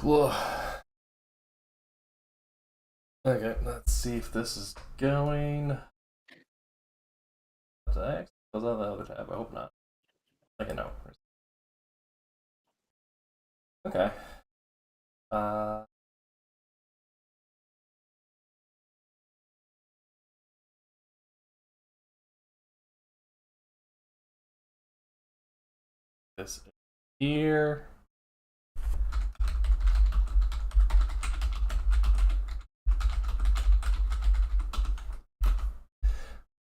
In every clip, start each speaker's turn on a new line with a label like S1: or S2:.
S1: Whoa. Okay, let's see if this is going. Was that the other tab? I hope not. Okay, no. Okay. Uh, this here.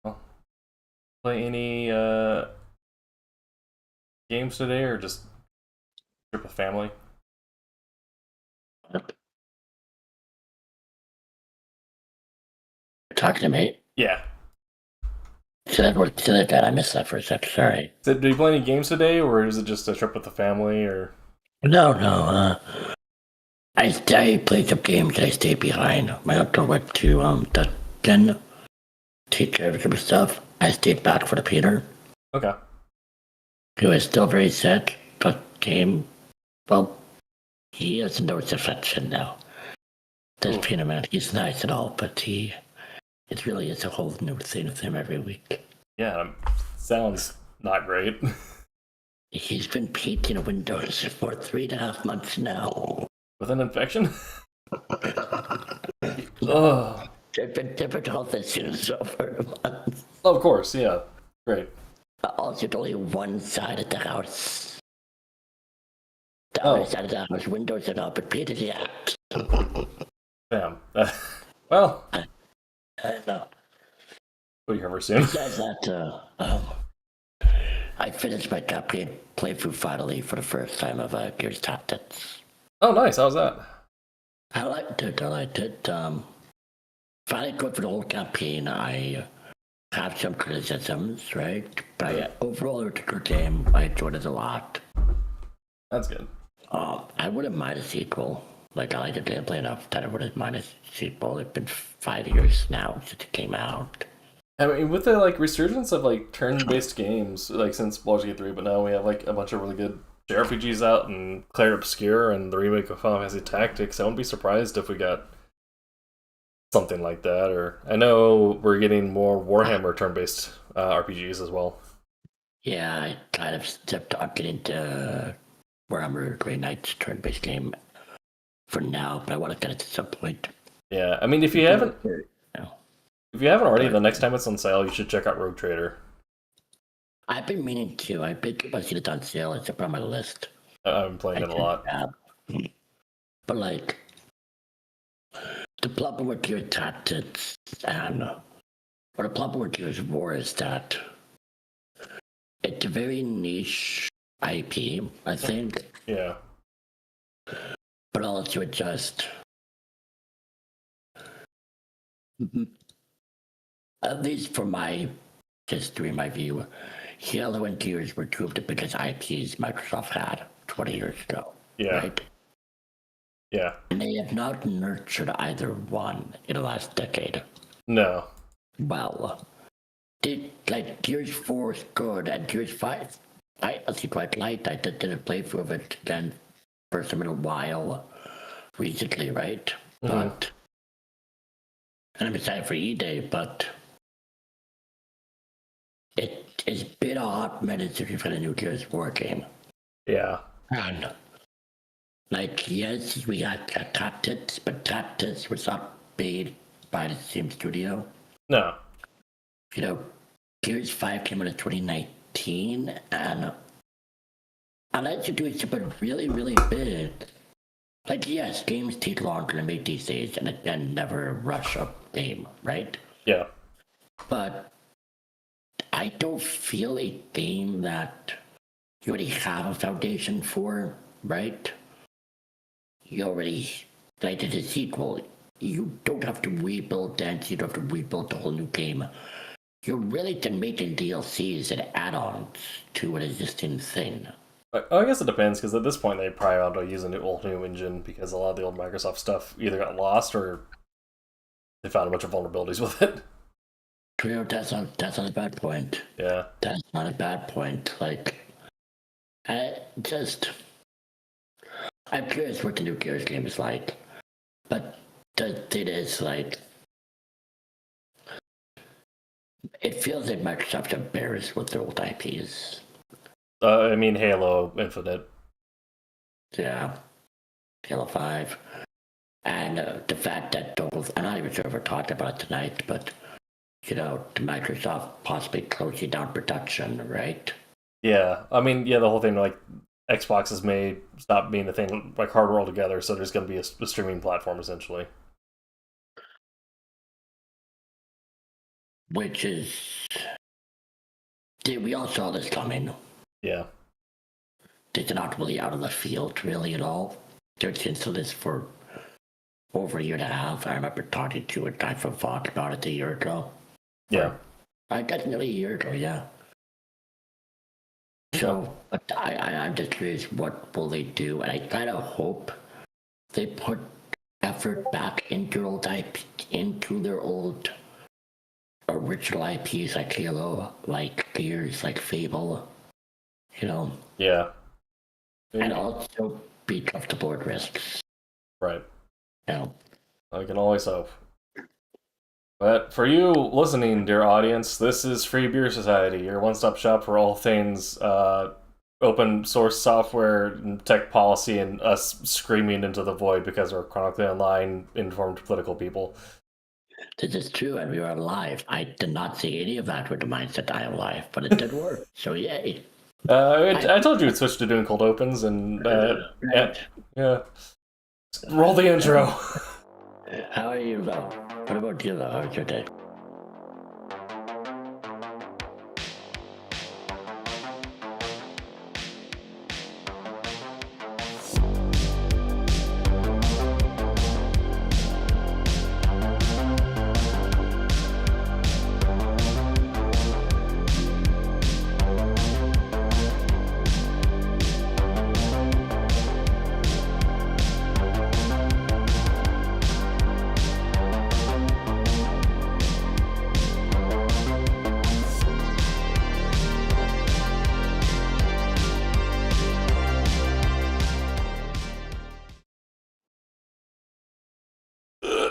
S1: Well, play any games today, or just trip with family?
S2: Talking to me?
S1: Yeah.
S2: Said that I missed that for a second. Sorry.
S1: Did you play any games today, or is it just a trip with the family, or?
S2: No. I played some games. I stayed behind. My uncle went to the den, take care of some stuff. I stayed back for the Peter.
S1: Okay.
S2: He was still very sick, but well, he has no affection now. This Peter man, he's nice and all, but it really is a whole new thing with him every week.
S1: Yeah, sounds not great.
S2: He's been painting windows for 3.5 months now.
S1: With an infection? Oh.
S2: There've been different health issues over months.
S1: Of course, yeah. Great.
S2: Also, only one side of the house. The other side of the house, windows are up and painted yet.
S1: Damn. Well.
S2: I know.
S1: Will you ever soon?
S2: Besides that, I finished my campaign playthrough finally for the first time of Gears Tactics.
S1: Oh, nice. How's that?
S2: I liked it. Finally going for the whole campaign. I have some criticisms, right? But overall, it was a good game. I enjoyed it a lot.
S1: That's good.
S2: I wouldn't mind a sequel. Like, I like the gameplay enough that I wouldn't mind a sequel. It's been 5 years now since it came out.
S1: I mean, with the resurgence of turn-based games, since Baldur's Gate 3, but now we have a bunch of really good JRPGs out, and Clair Obscure and the remake of Final Fantasy Tactics. I wouldn't be surprised if we got something like that. Or I know we're getting more Warhammer turn-based RPGs as well.
S2: Yeah, I kind of stepped up getting to Warhammer Grey Knight's turn-based game for now, but I want to get it at some point.
S1: Yeah, I mean, if you haven't already, the next time it's on sale, you should check out Rogue Trader.
S2: I've been meaning to. I've seen it on sale. It's up on my list.
S1: I've been playing it a lot.
S2: But the problem with Gears Tactics the problem with Gears of War is that it's a very niche IP, I think.
S1: Yeah.
S2: But also it just, at least for my history, my view, Halo and Gears were two of the biggest IPs Microsoft had 20 years ago.
S1: Yeah.
S2: Right?
S1: Yeah.
S2: And they have not nurtured either one in the last decade.
S1: No.
S2: Well, Gears 4 is good, and Gears 5, I actually quite liked. I did a playthrough of it again, first time in a while, recently, right?
S1: Mm-hmm.
S2: And I'm excited for E-Day, but it's been a hot minute since we've had a new Gears 4 game.
S1: Yeah.
S2: And, yes, we had Tactics, but Tactics was not made by the same studio.
S1: No.
S2: Gears 5 came out in 2019, and unless you're doing something really, really big, yes, games take longer to make these days, and again, never rush a game, right?
S1: Yeah.
S2: But I don't feel a game that you already have a foundation for, right? You already, did a sequel. You don't have to rebuild that, you don't have to rebuild the whole new game. You're really just making DLCs and add-ons to an existing thing.
S1: I guess it depends, because at this point they probably ought to use a new engine, because a lot of the old Microsoft stuff either got lost or they found a bunch of vulnerabilities with it.
S2: True, that's not a bad point.
S1: Yeah.
S2: That's not a bad point. I'm curious what the new Gears game is like, but the thing is, like, it feels like Microsoft embarrassed with their old IPs.
S1: I mean, Halo Infinite.
S2: Yeah, Halo 5. And the fact that I'm not even sure if we're talking about it tonight, but, Microsoft possibly closing down production, right?
S1: Yeah, I mean, yeah, the whole thing, like, Xboxes may stop being a thing, like, hardware altogether, so there's going to be a streaming platform, essentially.
S2: Which is... we all saw this coming.
S1: Yeah.
S2: It's not really out of the field, really, at all. There's hints of this for over a year and a half. I remember talking to a guy from FOSS about it a year ago.
S1: Yeah.
S2: I guess nearly a year ago, yeah. So, but I'm just curious, what will they do? And I kind of hope they put effort back into their old original IPs like Halo, like Gears, like Fable,
S1: Yeah.
S2: and also be comfortable with risks.
S1: Right.
S2: I
S1: can always hope. But for you listening, dear audience, this is Free Beer Society, your one-stop shop for all things open source software and tech policy and us screaming into the void because we're chronically online, informed political people.
S2: This is true, and we are live. I did not see any of that with the mindset I am live, but it did work, so yay.
S1: I told you to switch to doing cold opens, and
S2: right.
S1: yeah. Roll the intro.
S2: How are you, though? What about you, though? How's your day?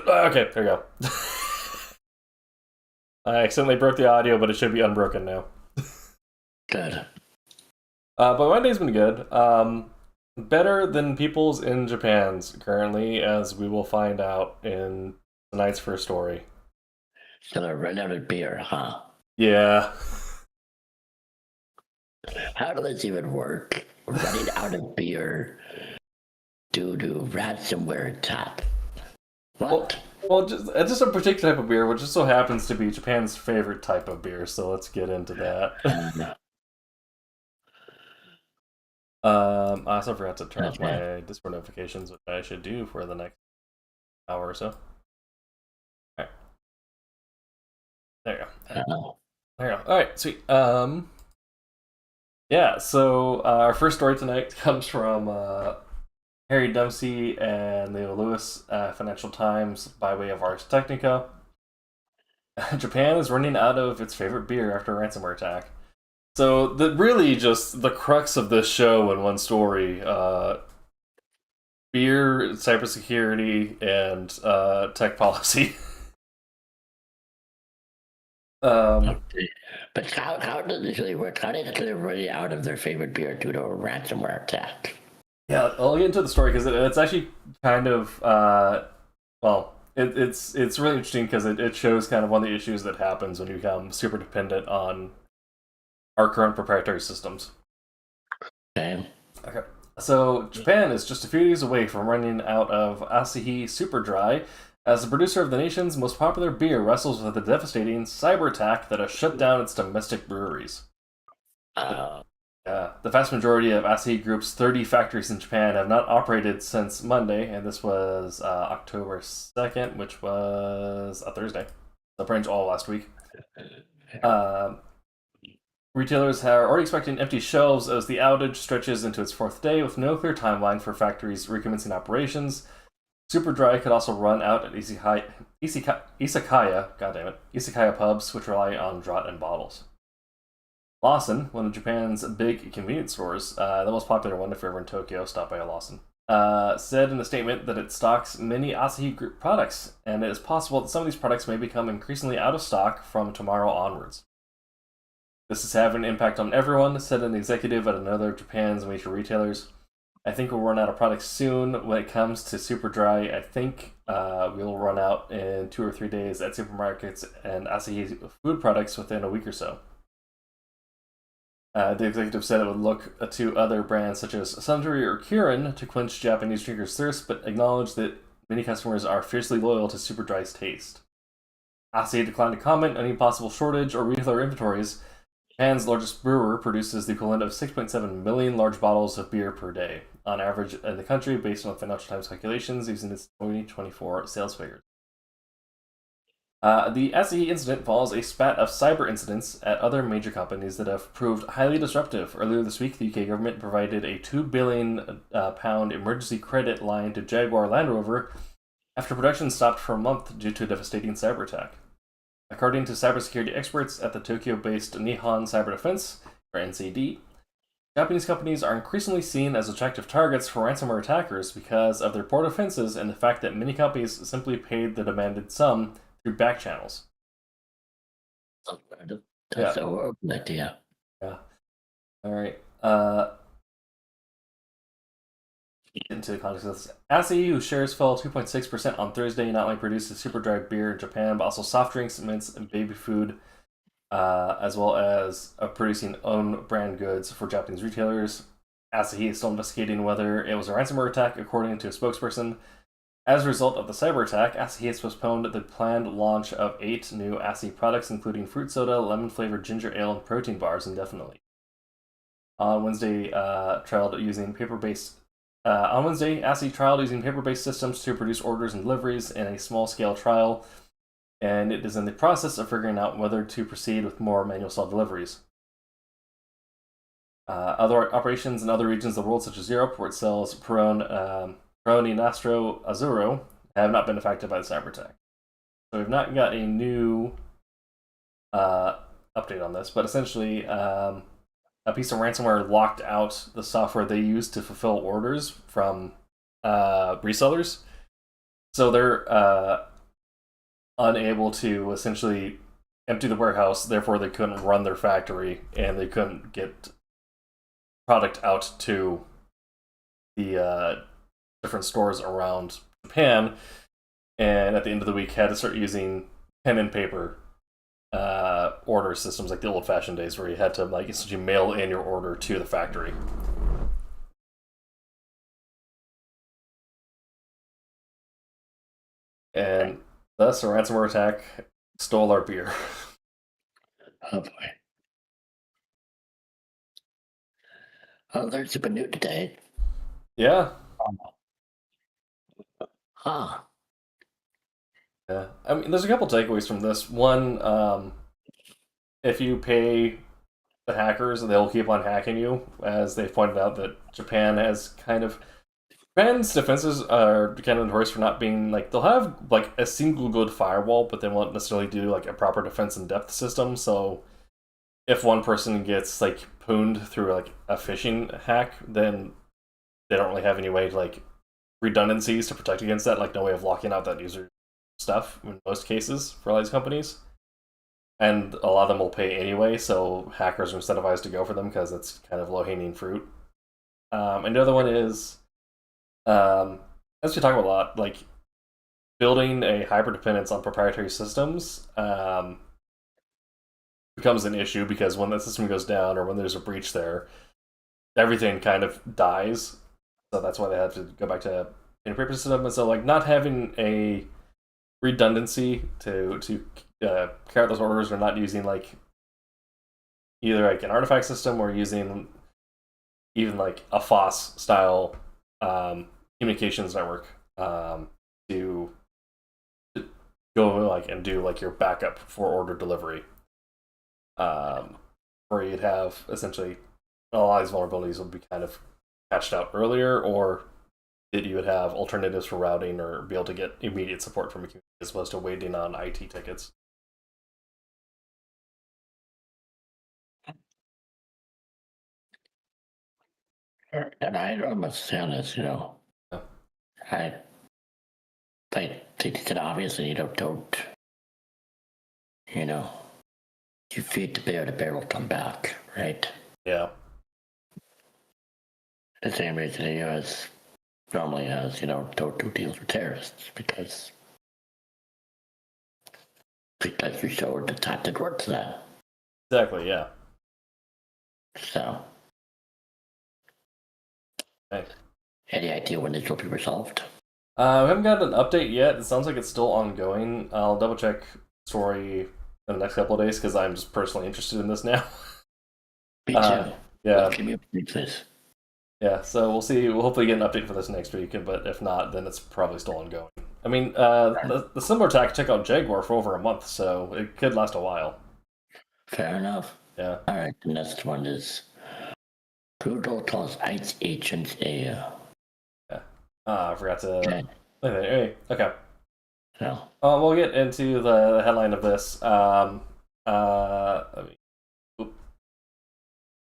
S1: Okay, there you go. I accidentally broke the audio, but it should be unbroken now.
S2: Good.
S1: But my day's been good. Better than people's in Japan's currently, as we will find out in tonight's first story.
S2: So they're running out of beer, huh?
S1: Yeah.
S2: How does this even work? Running out of beer due to ransomware attack. What?
S1: Well, just a particular type of beer, which just so happens to be Japan's favorite type of beer. So let's get into that. I also forgot to turn off my Discord notifications, which I should do for the next hour or so. All right. There you go. There you go. All right, sweet. Yeah. So our first story tonight comes from Harry Dempsey and Leo Lewis, Financial Times, by way of Ars Technica. Japan is running out of its favorite beer after a ransomware attack. So, really just the crux of this show in one story, beer, cybersecurity, and tech policy.
S2: Okay. But how does this really work? How did they run out of their favorite beer due to a ransomware attack?
S1: Yeah, I'll get into the story because it's actually kind of it's really interesting because it shows kind of one of the issues that happens when you become super dependent on our current proprietary systems.
S2: Okay.
S1: So Japan is just a few days away from running out of Asahi Super Dry, as the producer of the nation's most popular beer wrestles with a devastating cyber attack that has shut down its domestic breweries. The vast majority of Asahi Group's 30 factories in Japan have not operated since Monday, and this was October 2nd, which was a Thursday. So pretty much all last week. Retailers are already expecting empty shelves as the outage stretches into its fourth day, with no clear timeline for factories recommencing operations. Superdry could also run out at Izakaya pubs, which rely on draught and bottles. Lawson, one of Japan's big convenience stores, the most popular one if you're ever in Tokyo, stop by a Lawson. said in a statement that it stocks many Asahi Group products, and it is possible that some of these products may become increasingly out of stock from tomorrow onwards. This is having an impact on everyone, said an executive at another of Japan's major retailers. I think we'll run out of products soon. When it comes to Super Dry, I think we'll run out in 2 or 3 days at supermarkets and Asahi food products within a week or so. The executive said it would look to other brands such as Suntory or Kirin to quench Japanese drinkers' thirst, but acknowledged that many customers are fiercely loyal to Super Dry's taste. Asahi declined to comment on any possible shortage or retailer inventories. Japan's largest brewer produces the equivalent of 6.7 million large bottles of beer per day, on average in the country, based on Financial Times calculations using its 2024 sales figures. The SE incident follows a spat of cyber incidents at other major companies that have proved highly disruptive. Earlier this week, the UK government provided a £2 billion emergency credit line to Jaguar Land Rover after production stopped for a month due to a devastating cyber attack. According to cybersecurity experts at the Tokyo-based Nihon Cyber Defense, or NCD, Japanese companies are increasingly seen as attractive targets for ransomware attackers because of their poor defenses and the fact that many companies simply paid the demanded sum through back channels.
S2: That's a horrible idea.
S1: Yeah. All right. Into the context of this, Asahi, whose shares fell 2.6% on Thursday, not only produces super dry beer in Japan, but also soft drinks, mints, and baby food, as well as producing own brand goods for Japanese retailers. Asahi is still investigating whether it was a ransomware attack, according to a spokesperson. As a result of the cyber attack, Asahi has postponed the planned launch of 8 new Asahi products, including fruit soda, lemon-flavored ginger ale, and protein bars, indefinitely. On Wednesday, Asahi trialed using paper-based systems to produce orders and deliveries in a small-scale trial, and it is in the process of figuring out whether to proceed with more manual-style deliveries. Other operations in other regions of the world, such as Europe, where it sells Peroni Nastro Azzurro, have not been affected by the cyber attack. So we've not got a new update on this, but essentially, a piece of ransomware locked out the software they use to fulfill orders from resellers. So they're unable to essentially empty the warehouse, therefore they couldn't run their factory, and they couldn't get product out to the different stores around Japan, and at the end of the week had to start using pen and paper order systems like the old-fashioned days where you had to essentially mail in your order to the factory. And thus a ransomware attack stole our beer.
S2: Oh boy. Oh, there's super new today.
S1: Yeah.
S2: Huh.
S1: Yeah. I mean, there's a couple takeaways from this. One, if you pay the hackers, they'll keep on hacking you, as they've pointed out that Japan's defenses are kind of notorious for not being they'll have a single good firewall, but they won't necessarily do a proper defense in depth system. So if one person gets pwned through a phishing hack, then they don't really have any way to redundancies to protect against that, no way of locking out that user stuff in most cases for all these companies. And a lot of them will pay anyway, so hackers are incentivized to go for them because it's kind of low-hanging fruit. And the other one is, as we talk about a lot, building a hyper-dependence on proprietary systems becomes an issue, because when the system goes down or when there's a breach there, everything kind of dies. So that's why they have to go back to a paper system. And so not having a redundancy to carry out those orders, or not using either an artifact system or using even a FOSS style communications network to go and do your backup for order delivery, where you'd have essentially a lot of these vulnerabilities would be kind of patched out earlier, or that you would have alternatives for routing or be able to get immediate support from a community as opposed to waiting on IT tickets.
S2: And I must say on this, I think that obviously don't you feed the bear will come back, right?
S1: Yeah.
S2: The same reason the U.S. normally has, don't do deals with terrorists because you showed the type that works that.
S1: Exactly, yeah.
S2: So,
S1: Okay.
S2: any idea when this will be resolved?
S1: We haven't got an update yet. It sounds like it's still ongoing. I'll double check story in the next couple of days because I'm just personally interested in this now.
S2: Me too.
S1: Yeah.
S2: Give me a please.
S1: Yeah, so we'll see. We'll hopefully get an update for this next week, but if not, then it's probably still ongoing. I mean, the similar attack took out Jaguar for over a month, so it could last a while.
S2: Fair enough.
S1: Yeah.
S2: All right, the next one is Google calls ICE agents a.
S1: Yeah. I forgot to.
S2: Okay.
S1: Okay.
S2: So.
S1: We'll get into the headline of this.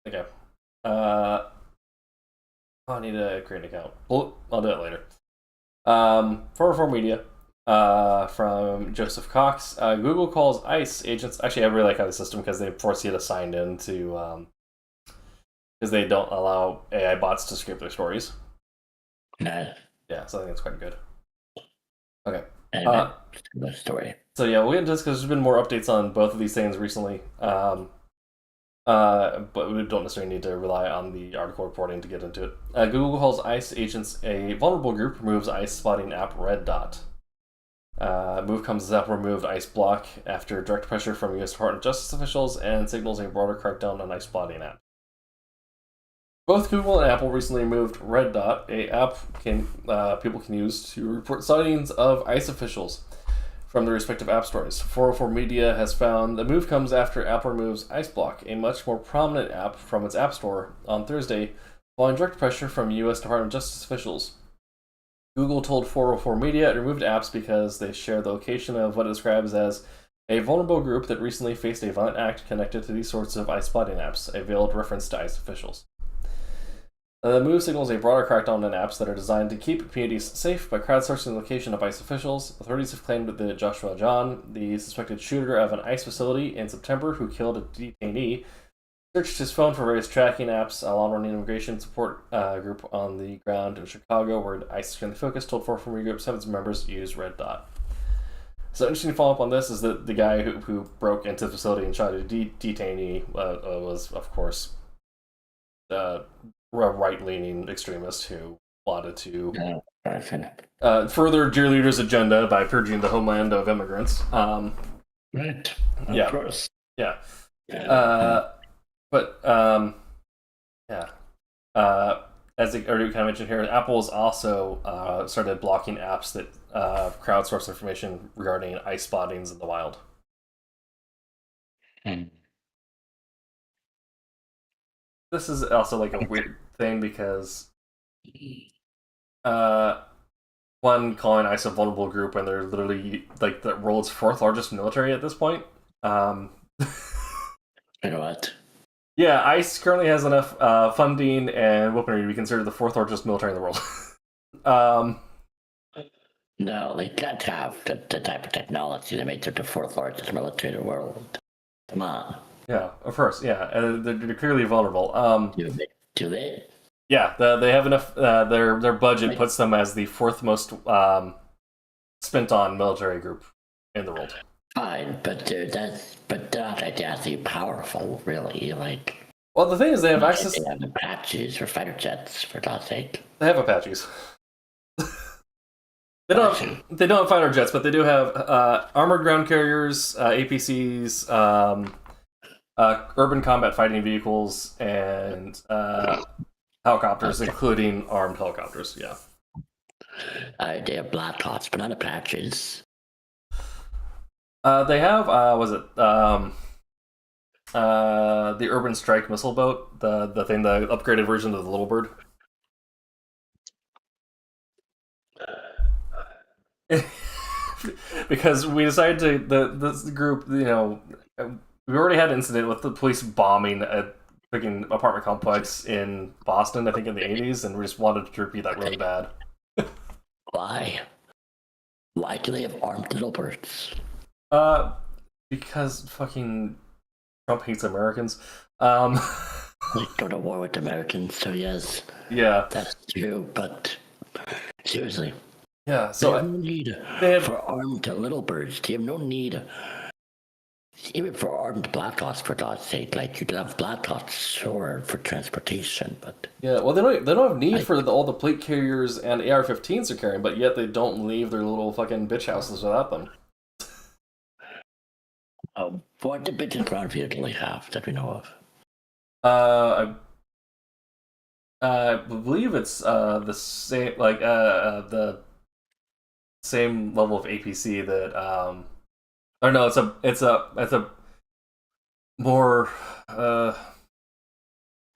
S1: Okay. I need to create an account. I'll do it later. 404 Media, from Joseph Cox. Google calls ICE agents. Actually, I really like how the system because they force you to sign in to because they don't allow AI bots to scrape their stories.
S2: No.
S1: Yeah, so I think it's quite good. Okay.
S2: The story.
S1: So yeah, we'll get into this because there's been more updates on both of these things recently. But we don't necessarily need to rely on the article reporting to get into it. Google calls ICE agents a vulnerable group, removes ICE spotting app Red Dot. Move comes as Apple removed ICE block after direct pressure from U.S. Department of Justice officials and signals a broader crackdown on ICE spotting app. Both Google and Apple recently removed Red Dot, a app people can use to report sightings of ICE officials from their respective app stores. 404 Media has found the move comes after Apple removes IceBlock, a much more prominent app, from its app store on Thursday, following direct pressure from U.S. Department of Justice officials. Google told 404 Media it removed apps because they share the location of what it describes as a vulnerable group that recently faced a violent act connected to these sorts of ICE spotting apps, a veiled reference to ICE officials. The move signals a broader crackdown on apps that are designed to keep communities safe by crowdsourcing the location of ICE officials. Authorities have claimed that Joshua John, the suspected shooter of an ICE facility in September who killed a detainee, searched his phone for various tracking apps. A long-running immigration support group on the ground in Chicago, where ICE is currently focused, told 404 Media Group 7's members use Red Dot. So interesting follow-up on this is that the guy who broke into the facility and shot a detainee was, of course, a right-leaning extremist who wanted to further dear leader's agenda by purging the homeland of immigrants.
S2: Right.
S1: Of
S2: course.
S1: Yeah. As I already kind of mentioned here, Apple's also started blocking apps that crowdsource information regarding ICE spottings in the wild. This is also like a weird thing because one, calling ICE a vulnerable group when they're literally like the world's fourth largest military at this point.
S2: You know what?
S1: Yeah, ICE currently has enough funding and weaponry to be considered the fourth largest military in the world.
S2: No, they can't have the type of technology that makes it the fourth largest military in the world. Come on.
S1: Yeah, of course. Yeah, they're clearly vulnerable.
S2: Do they?
S1: Yeah, they have enough. Their budget puts them as the fourth most spent on military group in the world.
S2: Fine, but not exactly powerful, really. Like,
S1: well, the thing is, they have access.
S2: They have Apaches or fighter jets, for God's sake.
S1: They have Apaches. They don't have fighter jets, but they do have armored ground carriers, APCs, urban combat fighting vehicles, and helicopters, including armed helicopters. Yeah.
S2: They have Blackhawks, but not Apaches.
S1: They have the Urban Strike missile boat, the upgraded version of the Little Bird. Because we decided to this group, we already had an incident with the police bombing a freaking apartment complex in Boston, I think in the 80s, and we just wanted to repeat that really bad.
S2: Why? Why do they have armed little birds?
S1: Because fucking Trump hates Americans.
S2: They go to war with Americans, so yes,
S1: yeah,
S2: that's true. But seriously,
S1: yeah.
S2: they
S1: So
S2: have no need for armed little birds. They have no need, even for armed Black Ops. For God's sake, like you could have Black Ops or for transportation, but
S1: yeah, well, they don't have need for all the plate carriers and AR-15s they're carrying, but yet they don't leave their little fucking bitch houses without them.
S2: what did British ground vehicle they have that we know of?
S1: I believe it's the same, like the same level of APC that or no, it's a more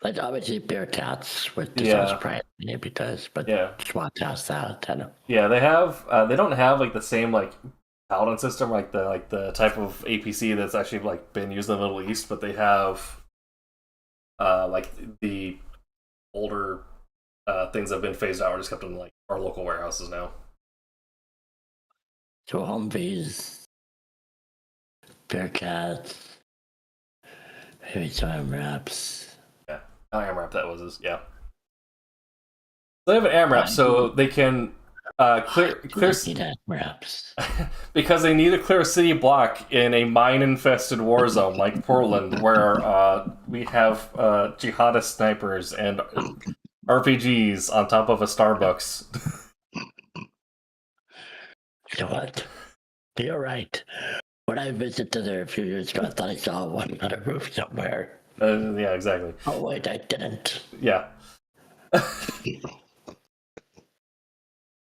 S2: Like obviously Bearcats with the
S1: Yeah.
S2: surprise maybe does, but
S1: yeah.
S2: just want to ask that. I know.
S1: Yeah, they have. They don't have like the same like paladin system, like the type of APC that's actually like been used in the Middle East, but they have like the older things that have been phased out are just kept in like our local warehouses now.
S2: So Humvees, Bearcats, maybe some wraps.
S1: Yeah, AMRAP that was yeah. They have an AMRAP, so they can clear
S2: wraps
S1: because they need to clear a city block in a mine-infested war zone like Portland, where we have jihadist snipers and RPGs on top of a Starbucks.
S2: You know what? You're right. When I visited there a few years ago, I thought I saw one on a roof somewhere.
S1: Yeah, exactly.
S2: Oh wait, I didn't.
S1: Yeah.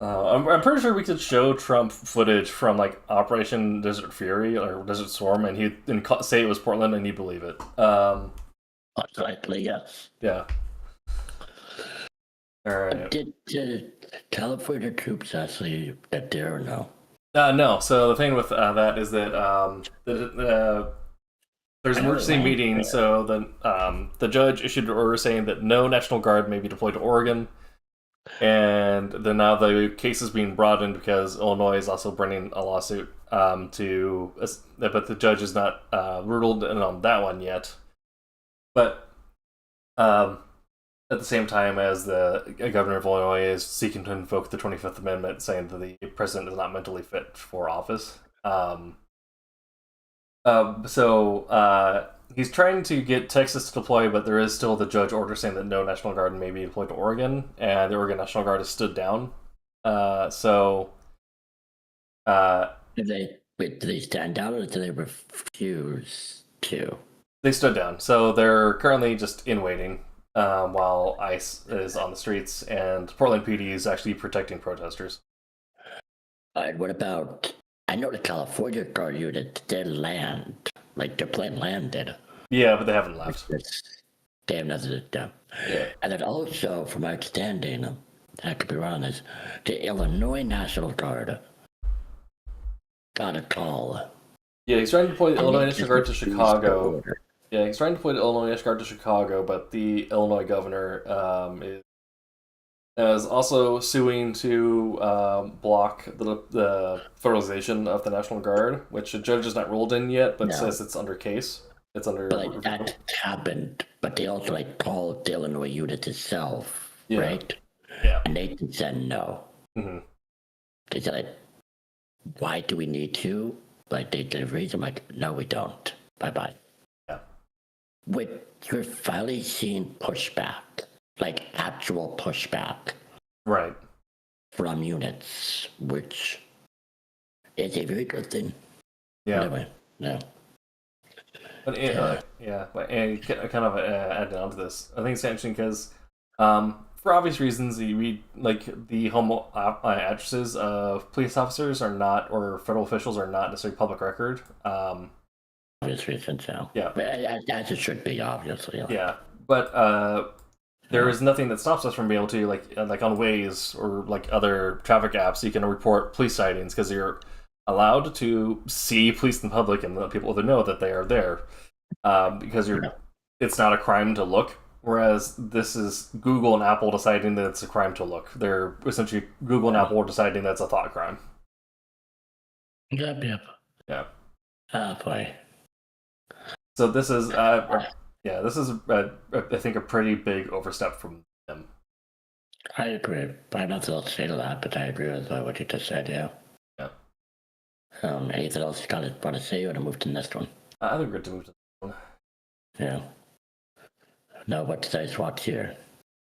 S1: I'm pretty sure we could show Trump footage from like Operation Desert Fury or Desert Storm, and he'd say it was Portland, and he'd believe it.
S2: Most likely, yes.
S1: Yeah. All right.
S2: Did California troops actually get there or no?
S1: No. So the thing with that is that there's an emergency meeting. So the judge issued an order saying that no National Guard may be deployed to Oregon. And then now the case is being brought in because Illinois is also bringing a lawsuit but the judge is not ruled in on that one yet. But at the same time as the governor of Illinois is seeking to invoke the 25th Amendment, saying that the president is not mentally fit for office. He's trying to get Texas to deploy, but there is still the judge order saying that no National Guard may be deployed to Oregon, and the Oregon National Guard has stood down.
S2: Do they stand down or do they refuse to?
S1: They stood down, so they're currently just in waiting while ICE is on the streets, and Portland PD is actually protecting protesters.
S2: All right, what about? I know the California Guard unit did land, like their plane landed.
S1: Yeah, but they haven't left.
S2: They have nothing to do.
S1: Yeah.
S2: And then also, from my understanding, I could be wrong, is the Illinois National Guard got a call.
S1: Yeah, he's trying to deploy the Illinois National Guard to Chicago. Yeah, he's trying to deploy the Illinois National Guard to Chicago, but the Illinois governor is also suing to block the federalization of the National Guard, which the judge has not ruled in yet, but says it's under case. It's under.
S2: But that happened, but they also called the Illinois unit itself, right?
S1: Yeah.
S2: And they said no.
S1: Mm-hmm.
S2: They said, "Why do we need to?" They did reason. No, we don't. Bye bye.
S1: Yeah.
S2: You're finally seeing pushback. Actual pushback,
S1: right,
S2: from units, which is a very good thing.
S1: Yeah.
S2: Anyway, no.
S1: But and kind of adding on to this, I think it's interesting because, for obvious reasons, the home addresses of police officers are not, or federal officials are not necessarily public record.
S2: Obvious reasons, so.
S1: Yeah.
S2: But as it should be, obviously.
S1: Yeah, but there is nothing that stops us from being able to like on Waze or other traffic apps. You can report police sightings because you're allowed to see police in public and let people know that they are there. Because it's not a crime to look Whereas this is Google and Apple deciding that it's a crime to look. They're essentially Google and Apple deciding that's a thought crime.
S2: Yep.
S1: Yeah.
S2: Boy.
S1: So this is, this is, I think, a pretty big overstep from them.
S2: I agree. I have nothing else to say to that, but I agree with what you just said, yeah.
S1: Yeah.
S2: Anything else you want to say, or to move to the next one?
S1: I think we're good to move to the next one.
S2: Yeah. Now, what does ICE want here?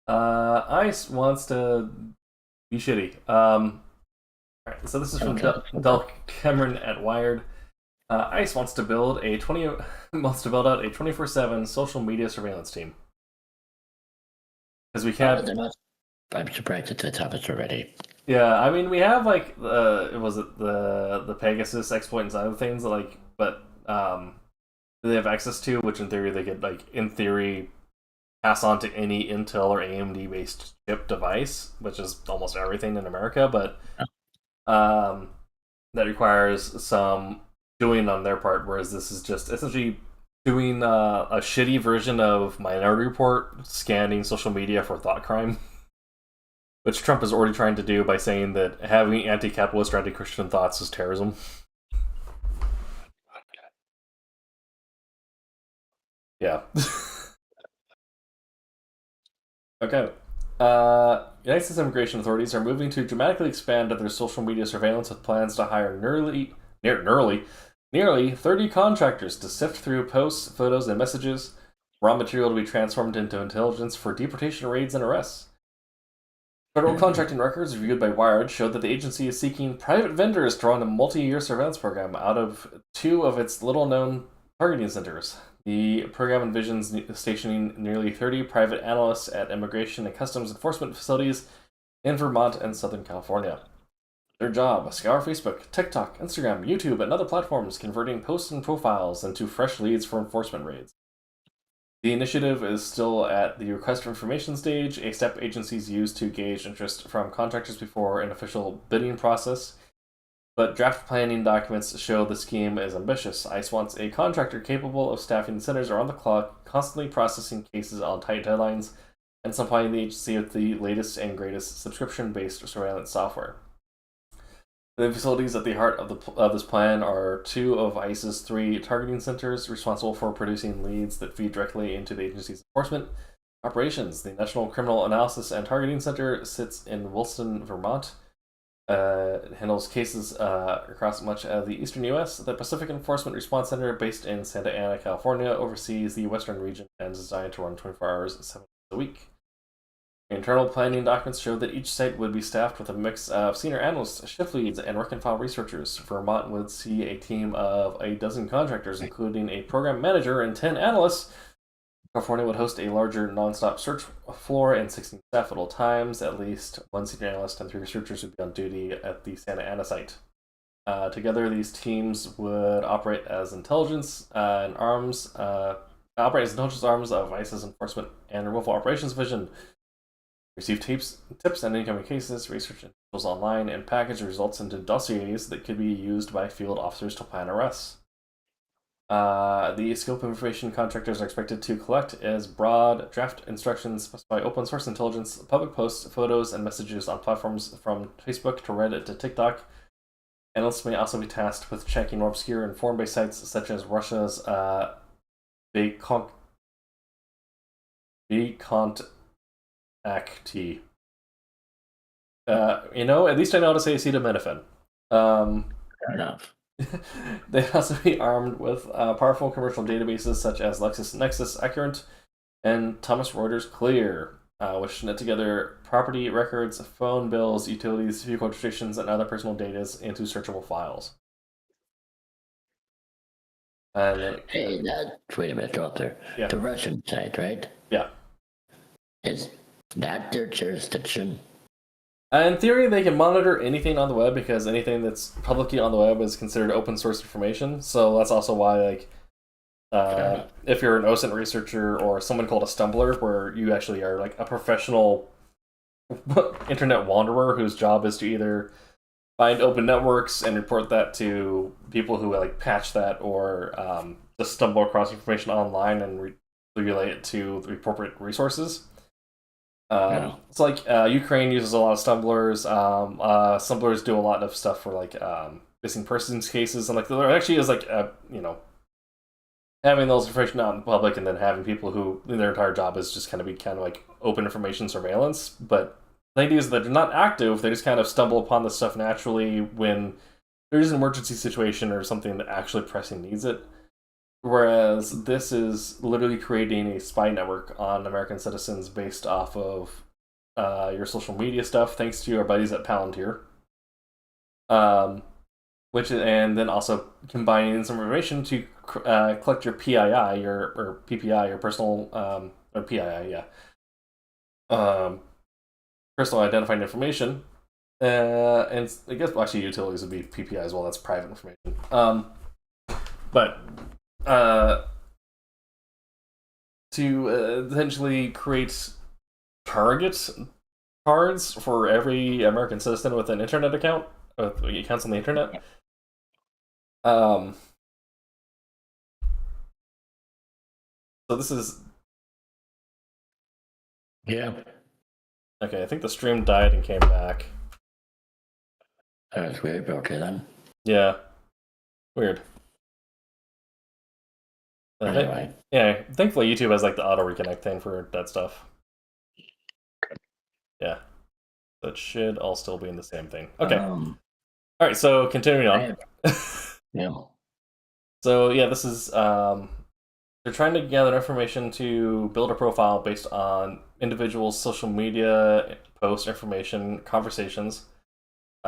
S1: ICE wants to be shitty. Alright, so this is from Del Cameron at Wired. ICE wants to build out a 24/7 social media surveillance team. Because we can't.
S2: I'm surprised that that's happened already.
S1: Yeah, I mean, we have like the Pegasus exploit and other things but they have access to, which in theory they could pass on to any Intel or AMD based chip device, which is almost everything in America, but that requires some doing on their part, whereas this is just essentially doing a shitty version of Minority Report, scanning social media for thought crime, which Trump is already trying to do by saying that having anti-capitalist or anti-Christian thoughts is terrorism. Yeah. Okay. United States immigration authorities are moving to dramatically expand their social media surveillance with plans to hire nearly 30 contractors to sift through posts, photos, and messages, raw material to be transformed into intelligence for deportation raids and arrests. Federal contracting records reviewed by Wired showed that the agency is seeking private vendors to run a multi-year surveillance program out of 2 of its little-known targeting centers. The program envisions stationing nearly 30 private analysts at immigration and customs enforcement facilities in Vermont and Southern California. Their job: scour Facebook, TikTok, Instagram, YouTube, and other platforms, converting posts and profiles into fresh leads for enforcement raids. The initiative is still at the request for information stage, a step agencies use to gauge interest from contractors before an official bidding process. But draft planning documents show the scheme is ambitious. ICE wants a contractor capable of staffing centers around the clock, constantly processing cases on tight deadlines, and supplying the agency with the latest and greatest subscription-based surveillance software. The facilities at the heart of this plan are 2 of ICE's 3 targeting centers, responsible for producing leads that feed directly into the agency's enforcement operations. The National Criminal Analysis and Targeting Center sits in Wilson, Vermont. It handles cases across much of the eastern U.S. The Pacific Enforcement Response Center, based in Santa Ana, California, oversees the western region and is designed to run 24 hours, 7 days a week. Internal planning documents show that each site would be staffed with a mix of senior analysts, shift leads, and rank and file researchers. Vermont would see a team of 12 contractors, including a program manager and 10 analysts. California would host a larger non-stop search floor and 16 staff at all times. At least 1 senior analyst and 3 researchers would be on duty at the Santa Ana site. Together, these teams would operate as intelligence arms of ICE's enforcement and removal operations division. Receive tips and incoming cases, research individuals online, and package results into dossiers that could be used by field officers to plan arrests. The scope of information contractors are expected to collect is broad. Draft instructions specify open source intelligence, public posts, photos, and messages on platforms from Facebook to Reddit to TikTok. Analysts may also be tasked with checking more obscure and foreign-based sites such as Russia's Acti. At least I know how to say acetaminophen.
S2: Fair enough.
S1: They'd also be armed with powerful commercial databases such as LexisNexis Accurate and Thomson Reuters Clear, which knit together property records, phone bills, utilities, vehicle registrations, and other personal data into searchable files.
S2: Hey, wait a minute, go up there.
S1: Yeah.
S2: The Russian side, right?
S1: Yeah.
S2: Is that their jurisdiction?
S1: In theory, they can monitor anything on the web because anything that's publicly on the web is considered open source information. So that's also why, if you're an OSINT researcher or someone called a stumbler, where you actually are like a professional internet wanderer whose job is to either find open networks and report that to people who patch that, or just stumble across information online and relay it to the appropriate resources.
S2: Yeah.
S1: It's like Ukraine uses a lot of stumblers. Stumblers do a lot of stuff for like missing persons cases, and like there actually is like having those information out in public, and then having people who their entire job is just kind of be kind of like open information surveillance. But the idea is that they're not active; they just kind of stumble upon this stuff naturally when there's an emergency situation or something that actually pressing needs it. Whereas this is literally creating a spy network on American citizens based off of your social media stuff, thanks to our buddies at Palantir. Which and then also combining some information to collect your PII, or PPI, your personal or PII, yeah, personal identifying information. And I guess actually utilities would be PPI as well. That's private information. But to essentially create target cards for every American citizen with an internet account, with accounts on the internet. So this is
S2: Yeah.
S1: okay. I think the stream died and came back.
S2: That's weird. Okay then.
S1: Yeah, weird.
S2: Anyway.
S1: Yeah, thankfully YouTube has like the auto reconnect thing for that stuff. Yeah, that should all still be in the same thing. Okay. All right. So continuing on.
S2: Yeah.
S1: So yeah, this is they're trying to gather information to build a profile based on individuals' social media posts, information, conversations,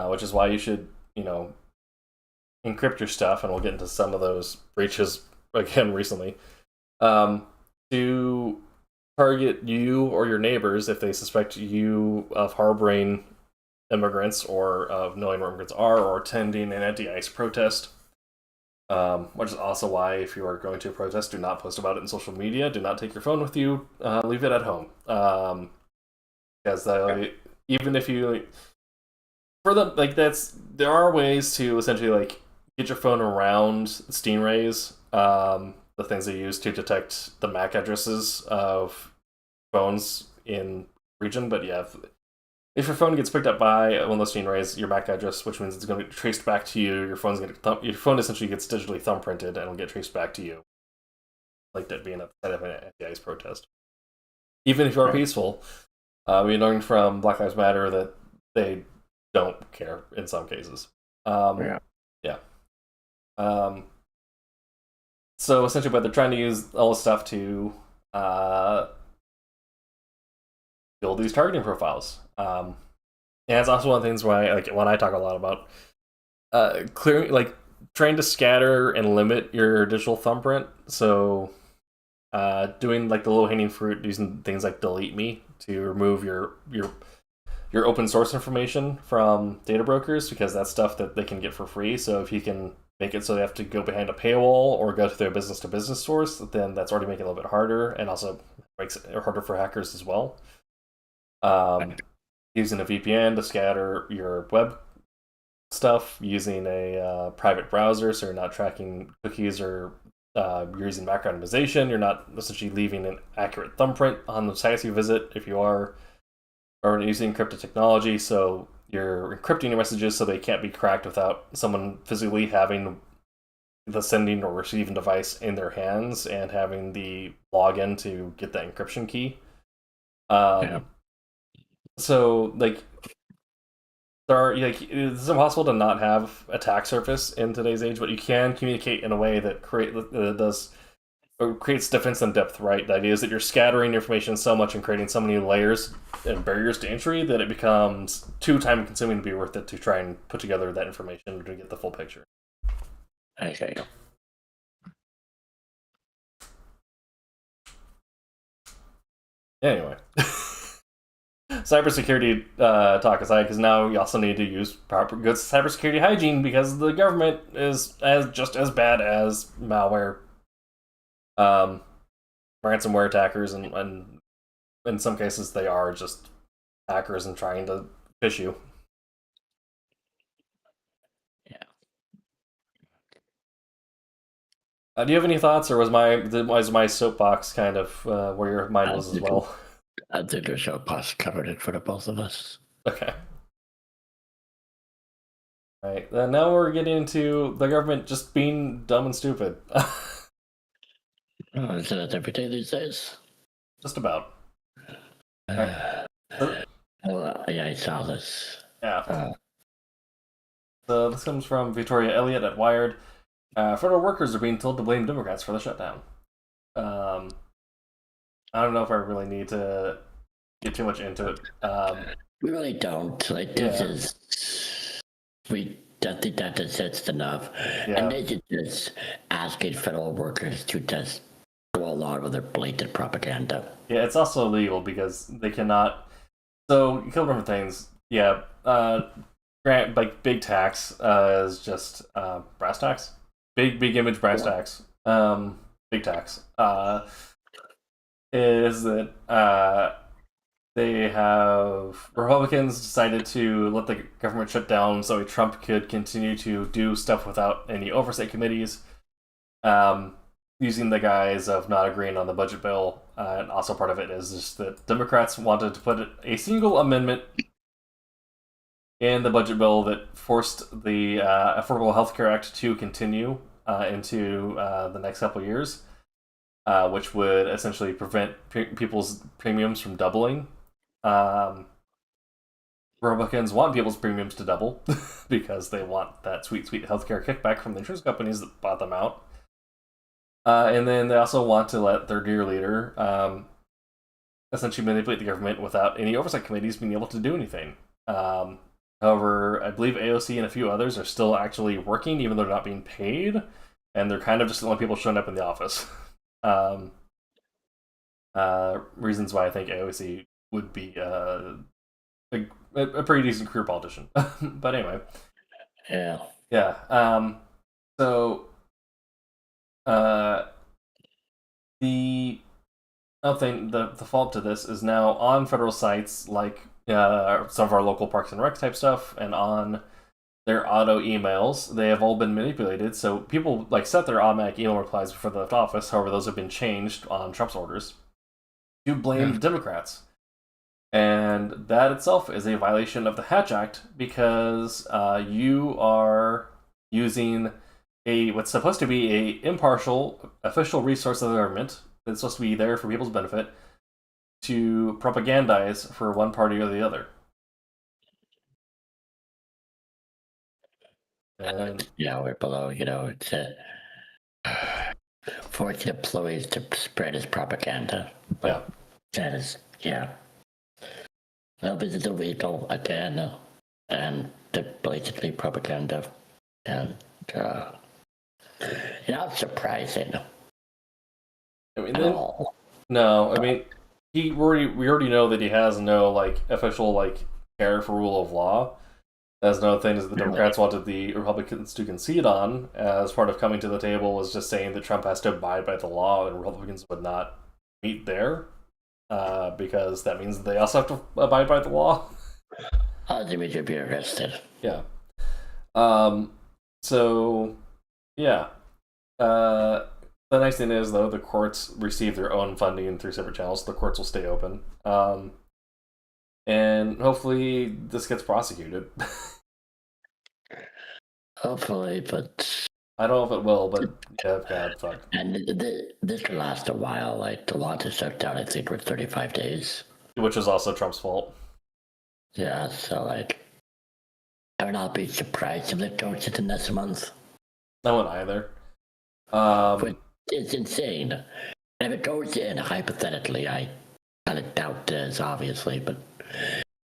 S1: which is why you should, encrypt your stuff, and we'll get into some of those breaches again recently, to target you or your neighbors if they suspect you of harboring immigrants or of knowing where immigrants are or attending an anti-ICE protest. Which is also why, if you are going to a protest, do not post about it in social media. Do not take your phone with you. Leave it at home. Because even if you, for them, like there are ways to essentially like get your phone around stingrays, the things they use to detect the MAC addresses of phones in region. But yeah, if your phone gets picked up by one of those stingrays, your MAC address, which means it's going to be traced back to you, your phone essentially gets digitally thumbprinted and will get traced back to you, like that being at the site of an anti-ICE protest. Even if you are peaceful, we learned from Black Lives Matter that they don't care in some cases. Yeah. So essentially, but they're trying to use all this stuff to build these targeting profiles. And it's also one of the things why, like, when I talk a lot about clearing, like, trying to scatter and limit your digital thumbprint. So, doing like the low-hanging fruit, using things like delete me to remove your open source information from data brokers, because that's stuff that they can get for free. So if you can make it so they have to go behind a paywall or go to their business-to-business source, then that's already making it a little bit harder, and also makes it harder for hackers as well. Using a VPN to scatter your web stuff, using a private browser so you're not tracking cookies, or you're using background optimization, you're not essentially leaving an accurate thumbprint on the sites you visit if you are, or using encrypted technology, so you're encrypting your messages so they can't be cracked without someone physically having the sending or receiving device in their hands and having the login to get that encryption key. So, like, it's impossible to not have attack surface in today's age, but you can communicate in a way that creates defense in depth, right? The idea is that you're scattering information so much and creating so many layers and barriers to entry that it becomes too time consuming to be worth it to try and put together that information to get the full picture.
S2: Okay.
S1: Anyway. Cybersecurity talk aside, because now you also need to use proper good cybersecurity hygiene, because the government is just as bad as malware, ransomware attackers, and in some cases they are just hackers and trying to phish you. Do you have any thoughts, or was my soapbox kind of where your mind was as well?
S2: I think your soapbox covered it for the both of us.
S1: Okay. All right. Then now we're getting into the government just being dumb and stupid.
S2: Oh, so that's every day these days.
S1: Just about.
S2: Uh,
S1: So,
S2: yeah, I saw this.
S1: yeah. So this comes from Victoria Elliott at Wired. Federal workers are being told to blame Democrats for the shutdown. I don't know if I really need to get too much into it.
S2: We really don't. Like, this is. I think that just enough.
S1: Yeah.
S2: And they should just asking federal workers to just go along with their blatant propaganda.
S1: Yeah, it's also illegal because they cannot. So, a couple different things. Yeah, grant like big tax is just brass tax, big image brass tax. Big tax is that they have Republicans decided to let the government shut down so Trump could continue to do stuff without any oversight committees, using the guise of not agreeing on the budget bill. And also part of it is just that Democrats wanted to put a single amendment in the budget bill that forced the Affordable Health Care Act to continue into the next couple of years, which would essentially prevent people's premiums from doubling. Republicans want people's premiums to double because they want that sweet healthcare kickback from the insurance companies that bought them out. And then they also want to let their dear leader essentially manipulate the government without any oversight committees being able to do anything. However, I believe AOC and a few others are still actually working, even though they're not being paid, and they're kind of just the only people showing up in the office. Reasons why I think AOC would be a pretty decent career politician. But anyway. Yeah. So the other thing, the fault to this is now on federal sites like some of our local Parks and Rec type stuff, and on their auto emails, they have all been manipulated. So people like set their automatic email replies before they left office. However, those have been changed on Trump's orders to blame the Democrats. And that itself is a violation of the Hatch Act because you are using what's supposed to be a impartial official resource of the government that's supposed to be there for people's benefit to propagandize for one party or the other. And
S2: yeah, we're below. It's force employees to spread his propaganda. But that is, well, this is illegal again, and the blatantly propaganda, and not surprising.
S1: I mean, no, I mean, we already know that he has no official care for rule of law. That's another thing is the Democrats wanted the Republicans to concede on as part of coming to the table was just saying that Trump has to abide by the law and Republicans would not meet there because that means they also have to abide by the law.
S2: They mean to be arrested.
S1: Yeah. So, yeah. The nice thing is, though, the courts receive their own funding through separate channels. So the courts will stay open. And hopefully this gets prosecuted.
S2: Hopefully, but
S1: I don't know if it will, but yeah, God, fuck.
S2: And this could last a while. Like the law to shut down, I think, for 35 days.
S1: Which is also Trump's fault.
S2: Yeah, so I would not be surprised if it goes into next month.
S1: I wouldn't either.
S2: But it's insane. And if it goes in, hypothetically, I kind of doubt this, obviously, but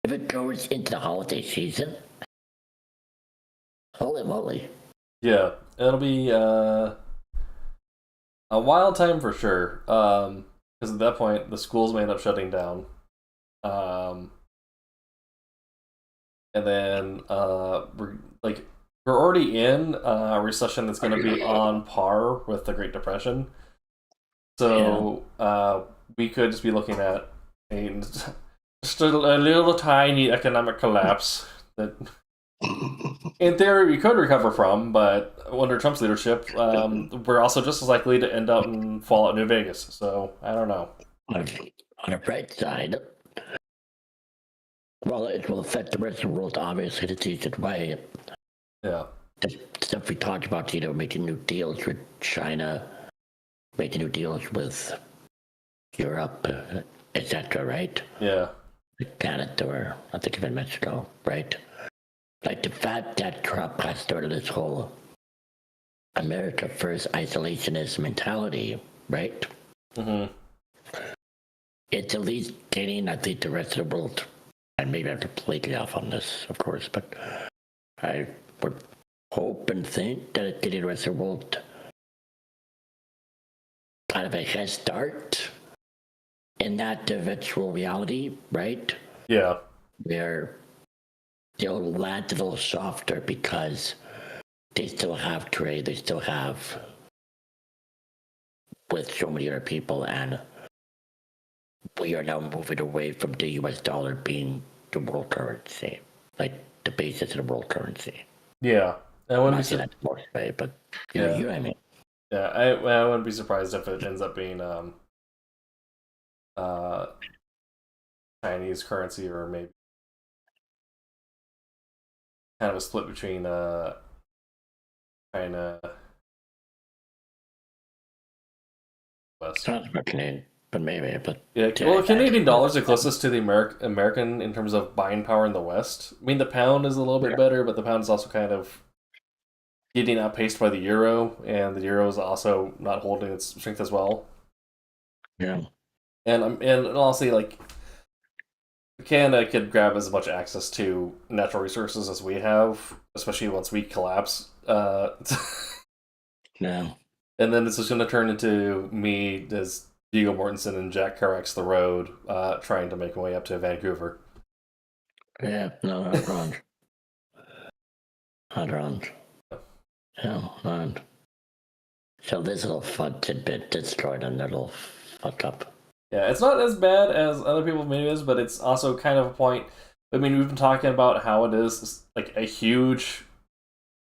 S2: if it goes into the holiday season, holy moly.
S1: Yeah, it'll be a wild time for sure. Because at that point, the schools may end up shutting down. And then we're already in a recession that's going to be on par with the Great Depression. So we could just be looking at just a little tiny economic collapse that, in theory, we could recover from, but under Trump's leadership, we're also just as likely to end up in Fallout New Vegas. So I don't know.
S2: On a bright side, well, it will affect the rest of the world, obviously, in a decent way.
S1: Yeah.
S2: The stuff we talked about, making new deals with China, making new deals with Europe, etc., right?
S1: Yeah.
S2: Canada, or I think even Mexico, right? Like the fact that Trump has started this whole America first isolationist mentality, right?
S1: Mm-hmm.
S2: It's at least getting, I think, the rest of the world, and maybe I'm completely off on this, of course, but I would hope and think that it's getting the rest of the world kind of a head start in that virtual reality, right?
S1: Yeah.
S2: Where they'll land a little softer because they still have trade, they still have with so many other people, and we are now moving away from the US dollar being the world currency, like the basis of the world currency.
S1: Yeah. I
S2: I'm
S1: wouldn't
S2: not
S1: be
S2: saying that more way, but you
S1: Yeah.
S2: know what I mean.
S1: Yeah, I wouldn't be surprised if it ends up being Chinese currency, or maybe kind of a split between China, West.
S2: Sounds about Canadian, but maybe, but
S1: Yeah, well, Canadian dollars are closest to the American in terms of buying power in the West. I mean, the pound is a little bit better, but the pound is also kind of getting outpaced by the euro, and the euro is also not holding its strength as well.
S2: Yeah.
S1: And honestly, like, Canada could grab as much access to natural resources as we have, especially once we collapse.
S2: Yeah.
S1: And then it's just going to turn into me as Diego Mortensen and Jack Kerouac's The Road, trying to make my way up to Vancouver.
S2: Yeah, no, not wrong. Not wrong. Yeah, and so this little fun tidbit destroyed a little fuck up.
S1: Yeah, it's not as bad as other people made it is, but it's also kind of a point. I mean, we've been talking about how it is like a huge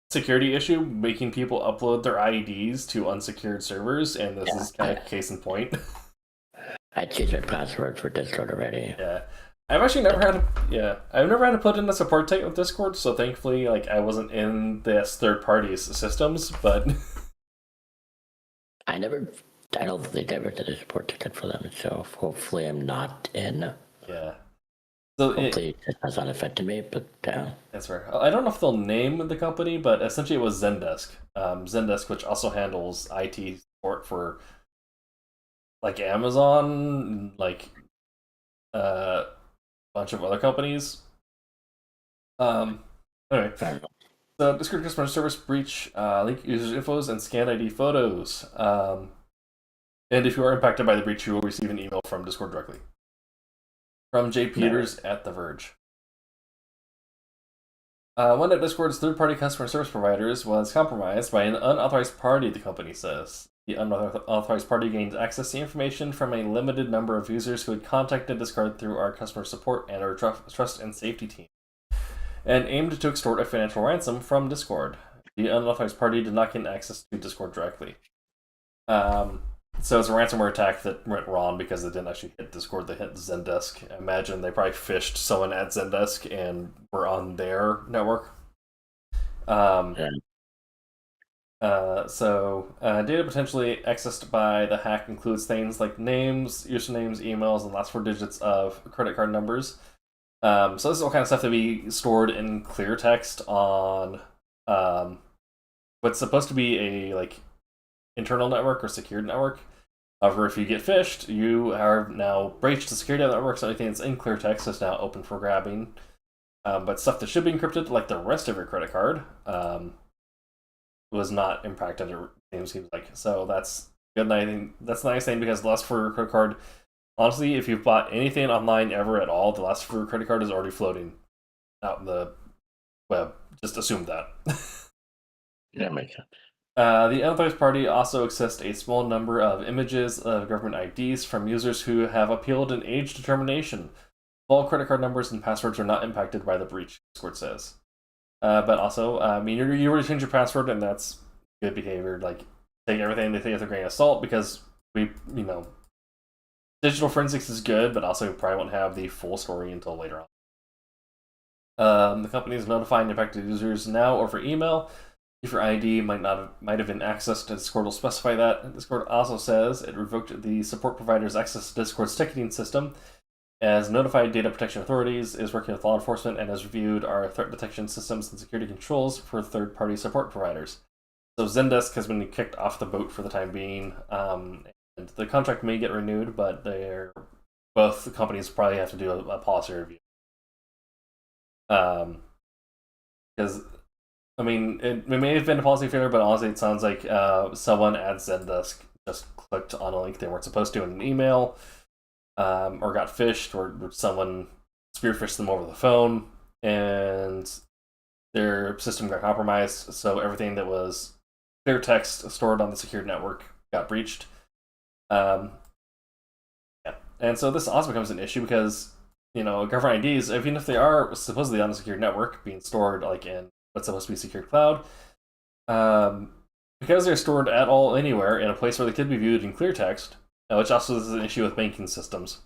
S1: security issue, making people upload their IDs to unsecured servers, and this is kind of case in point.
S2: I changed my password for Discord already.
S1: Yeah. I've actually never had I've never had to put in a support ticket with Discord, so thankfully, like, I wasn't in this third party's systems, but
S2: I don't think they ever did a support ticket for them, so hopefully I'm not in.
S1: yeah. So
S2: hopefully it has not affected me, but
S1: that's fair. I don't know if they'll name the company, but essentially it was Zendesk. Zendesk, which also handles IT support for like Amazon, like a bunch of other companies. Anyway, so Discord customer service breach, leak users' infos and scanned ID photos. And if you are impacted by the breach, you will receive an email from Discord directly. From Jay Peters at The Verge. One of Discord's third-party customer service providers was compromised by an unauthorized party, the company says. The unauthorized party gained access to information from a limited number of users who had contacted Discord through our customer support and our trust and safety team, and aimed to extort a financial ransom from Discord. The unauthorized party did not gain access to Discord directly. So it's a ransomware attack that went wrong because they didn't actually hit Discord, they hit Zendesk. I imagine they probably phished someone at Zendesk and were on their network. So data potentially accessed by the hack includes things like names, usernames, emails, and last four digits of credit card numbers. So this is all kind of stuff to be stored in clear text on what's supposed to be a like internal network or secured network. However, if you get phished, you are now breached the security of the network, so anything that's in clear text is now open for grabbing. But stuff that should be encrypted, like the rest of your credit card, was not impacted, it seems like. So that's good. I think that's a nice thing because the last for your credit card, honestly, if you've bought anything online ever at all, the last for your credit card is already floating out in the web. Just assume that.
S2: Yeah, makes sense.
S1: The unauthorized party also accessed a small number of images of government IDs from users who have appealed an age determination. All credit card numbers and passwords are not impacted by the breach, Discord says. But also, I mean, you already changed your password, and that's good behavior. Like, take everything they think with a grain of salt, because digital forensics is good, but also probably won't have the full story until later on. The company is notifying affected users now over email. If your ID might have been accessed, Discord will specify that. Discord also says it revoked the support provider's access to Discord's ticketing system, as notified data protection authorities, is working with law enforcement, and has reviewed our threat detection systems and security controls for third-party support providers. So Zendesk has been kicked off the boat for the time being, and the contract may get renewed, but both companies probably have to do a policy review. Because it may have been a policy failure, but honestly, it sounds like someone at Zendesk just clicked on a link they weren't supposed to in an email, or got phished, or someone spearphished them over the phone, and their system got compromised. So everything that was clear text stored on the secured network got breached. And so this also becomes an issue because government IDs, even if they are supposedly on a secured network, being stored like in what's supposed to be secured cloud, because they're stored at all anywhere in a place where they could be viewed in clear text, which also is an issue with banking systems.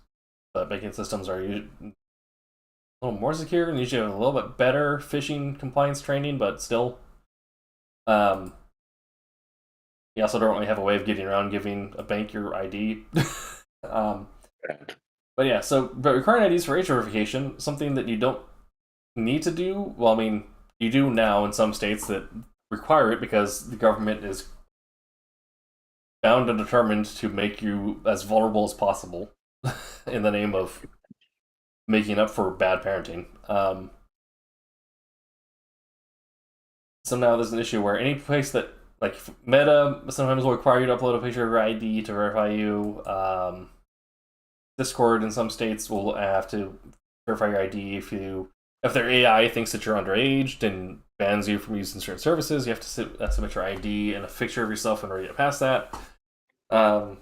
S1: But banking systems are usually a little more secure and usually have a little bit better phishing compliance training, but still, you also don't really have a way of getting around giving a bank your ID. But yeah, but requiring IDs for age verification, something that you don't need to do. Well, you do now in some states that require it because the government is bound and determined to make you as vulnerable as possible in the name of making up for bad parenting. So now there's an issue where any place that, like Meta, sometimes will require you to upload a picture of your ID to verify you. Discord in some states will have to verify your ID if their AI thinks that you're underage and bans you from using certain services. You have to submit your ID and a picture of yourself in order to get past that. There are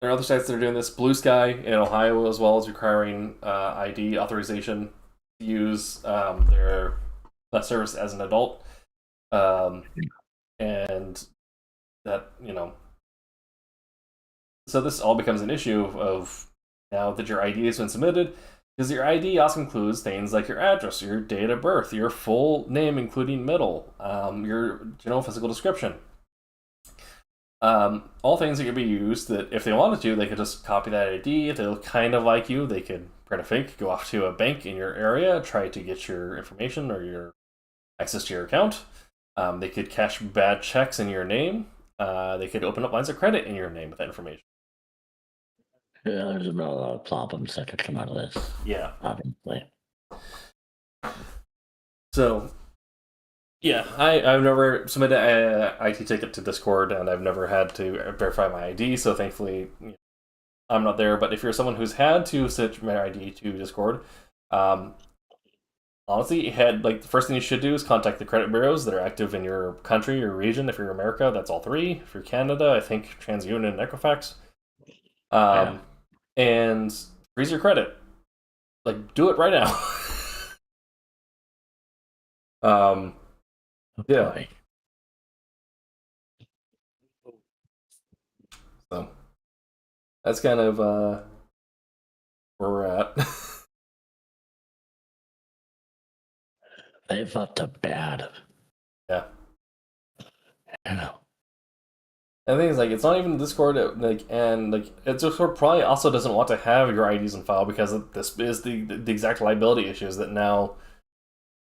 S1: other sites that are doing this. Blue Sky in Ohio as well is requiring ID authorization to use their service as an adult, and that so this all becomes an issue of now that your ID has been submitted, because your ID also includes things like your address, your date of birth, your full name including middle, your general physical description. All things that could be used that if they wanted to, they could just copy that ID. If they look kind of like you, they could print a fake, go off to a bank in your area, try to get your information or your access to your account. They could cash bad checks in your name. They could open up lines of credit in your name with that information.
S2: Yeah, there's a lot of problems that could come out of this.
S1: Yeah.
S2: Obviously.
S1: So, yeah, I've never submitted an IT ticket to Discord, and I've never had to verify my ID, so thankfully I'm not there. But if you're someone who's had to submit my ID to Discord, honestly, the first thing you should do is contact the credit bureaus that are active in your country or region. If you're America, that's all three. If you're Canada, I think TransUnion and Equifax. And freeze your credit. Do it right now. Yeah. So that's kind of where we're at.
S2: They fucked up bad.
S1: Yeah.
S2: Yeah.
S1: And the thing is, it's not even Discord, Discord probably also doesn't want to have your IDs in file because this is the exact liability issues that now,